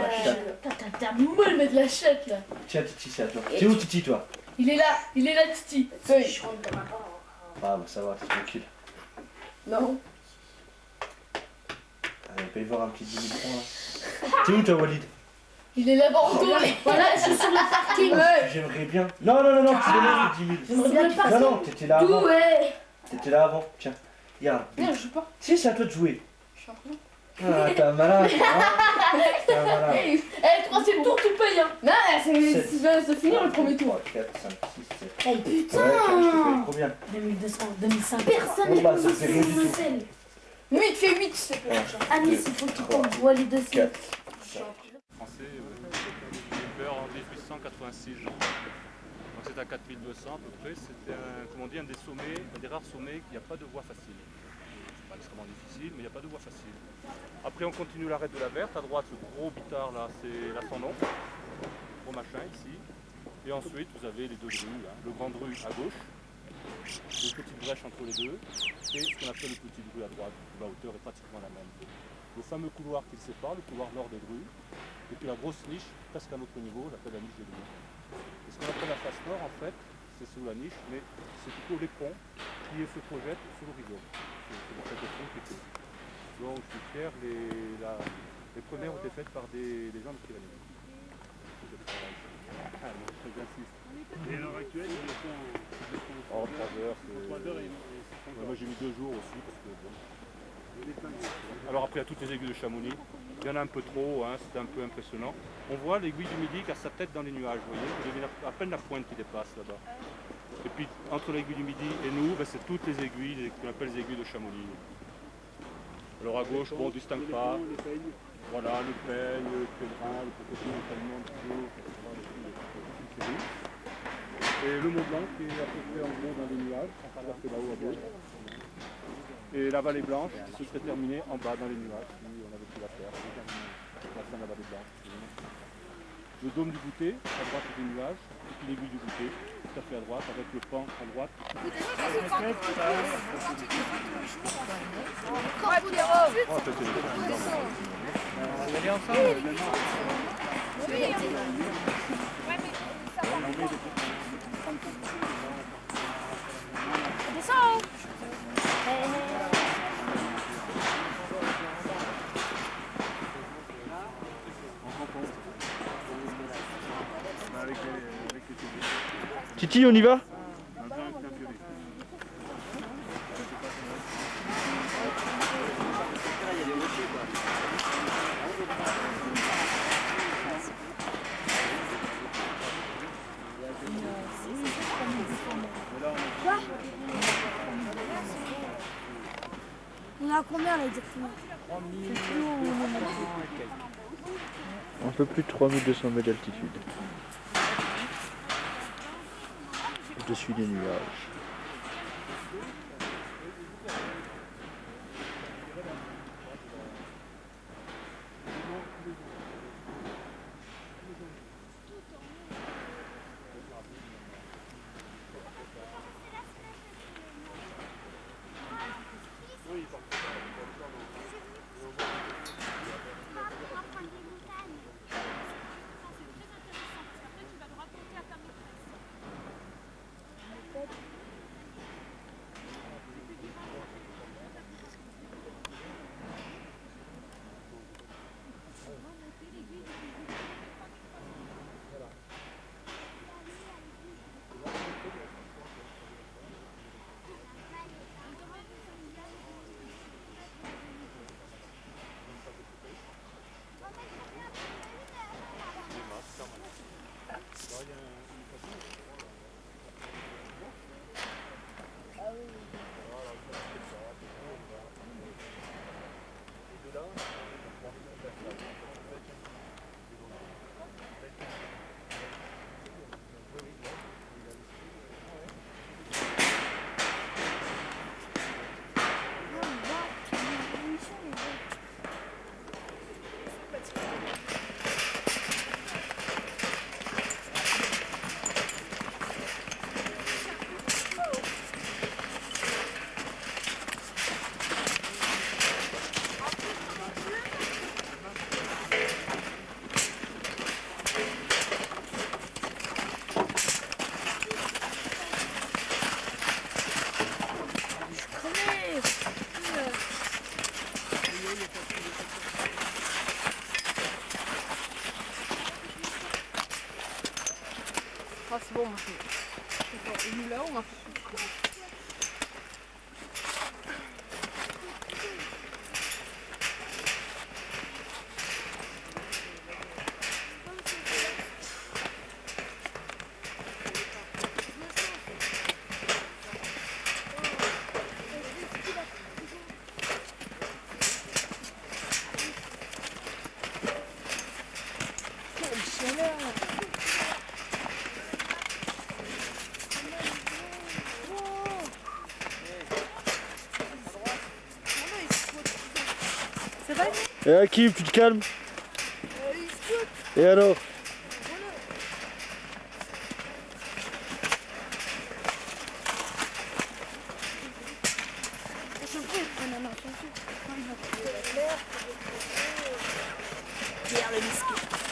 [SPEAKER 3] T'as moule, mais de la chette là.
[SPEAKER 1] Tiens, Titi, c'est à toi. T'es où, Titi, toi?
[SPEAKER 4] Il est là, Titi. Feuille.
[SPEAKER 3] Je rentre dans ma part.
[SPEAKER 1] Ah, bah ça va, c'est tranquille.
[SPEAKER 4] Non.
[SPEAKER 1] Allez, on peut y voir un petit 10 000 francs là. T'es où, toi, Walid?
[SPEAKER 4] Il est là-bas en tour.
[SPEAKER 3] Voilà, je suis sur le parking.
[SPEAKER 4] Ouais.
[SPEAKER 1] J'aimerais bien. Non, non, non, non, tu donnes les 10 000.
[SPEAKER 3] J'aimerais bien que tu
[SPEAKER 1] Non, non, t'étais là avant.
[SPEAKER 3] ouais.
[SPEAKER 1] T'étais là avant. Tiens, regarde.
[SPEAKER 4] Non, je joue pas.
[SPEAKER 1] Si, c'est à toi de jouer.
[SPEAKER 4] Je suis en train.
[SPEAKER 1] Ah, t'es un malade. Hein, t'es un malade.
[SPEAKER 3] Eh, troisième tour, tu payes. Hein.
[SPEAKER 4] Non, c'est fini le premier tour.
[SPEAKER 1] 4, 5, 6, 7.
[SPEAKER 2] Hey,
[SPEAKER 1] Ouais, tiens, je te paye combien?
[SPEAKER 2] 2200, 2500.
[SPEAKER 3] Personne
[SPEAKER 1] Bon,
[SPEAKER 3] n'est
[SPEAKER 1] bah,
[SPEAKER 3] posé
[SPEAKER 1] ça fait rien du tout.
[SPEAKER 3] sel.
[SPEAKER 4] 8 fait 8, c'est pas
[SPEAKER 3] Anis, il faut que tu t'envoies les dossiers.
[SPEAKER 1] 4.
[SPEAKER 7] Français, développeur en 1886. Donc c'est à 4200 à peu près. C'était un des sommets, un des rares sommets qui n'y a pas de voie facile. C'est pas extrêmement difficile, mais il n'y a pas de voie facile. Après on continue l'arrêt de la Verte. À droite, ce gros bitard là, c'est la Sans Nom. Gros machin ici. Et ensuite vous avez les deux grues, là. Le grand dru à gauche, une petite brèche entre les deux, et ce qu'on appelle le petit dru à droite, où la hauteur est pratiquement la même. Le fameux couloir qui le sépare, le couloir nord des grues, et puis la grosse niche, presque à notre niveau, on l'appelle la niche des grues. Et ce qu'on appelle la face nord, en fait, c'est sous la niche, mais c'est plutôt les ponts qui se projettent sur l'horizon. C'est pour cette pont qui est fait. Donc je suis fier, les premières ont été faites par des gens de Pyrénées. Ah, donc, j'insiste.
[SPEAKER 8] Et à l'heure actuelle, ils le font
[SPEAKER 7] En 3 heures, c'est...
[SPEAKER 8] 3 heures et
[SPEAKER 7] Moi j'ai mis 2 jours aussi parce que bon. Alors après il y a toutes les aiguilles de Chamonix.
[SPEAKER 8] Il y en a un peu trop, hein, c'est un peu impressionnant. On voit l'aiguille du Midi qui a sa tête dans les nuages, vous voyez. Il y a à peine la pointe qui dépasse là-bas. Et puis entre l'aiguille du Midi et nous, ben, c'est toutes les aiguilles qu'on appelle les aiguilles de Chamonix. Alors à gauche, bon, on ne distingue pas. Voilà, le peigne, le pèlerin, le cocotier, l'entraînement, et le Mont Blanc qui est à peu près en gros dans les nuages, tout à fait là-haut à gauche. Et la vallée blanche, ce serait terminé en bas dans les nuages, si on avait pu la faire. La fin de la vallée blanche. Le dôme du goûter, à droite des nuages, et puis l'aiguille du goûter, tout à fait à droite, avec le pan à droite. On va aller ensemble maintenant.
[SPEAKER 1] Titi, on y va?
[SPEAKER 2] On est à combien là exactement?
[SPEAKER 1] Un peu plus de 3200 mètres d'altitude. Au-dessus des nuages.
[SPEAKER 5] Ah, c'est bon, et nous là, on a fait.
[SPEAKER 1] Et Hakim, tu te calmes? Et alors?
[SPEAKER 2] Regarde le biscuit.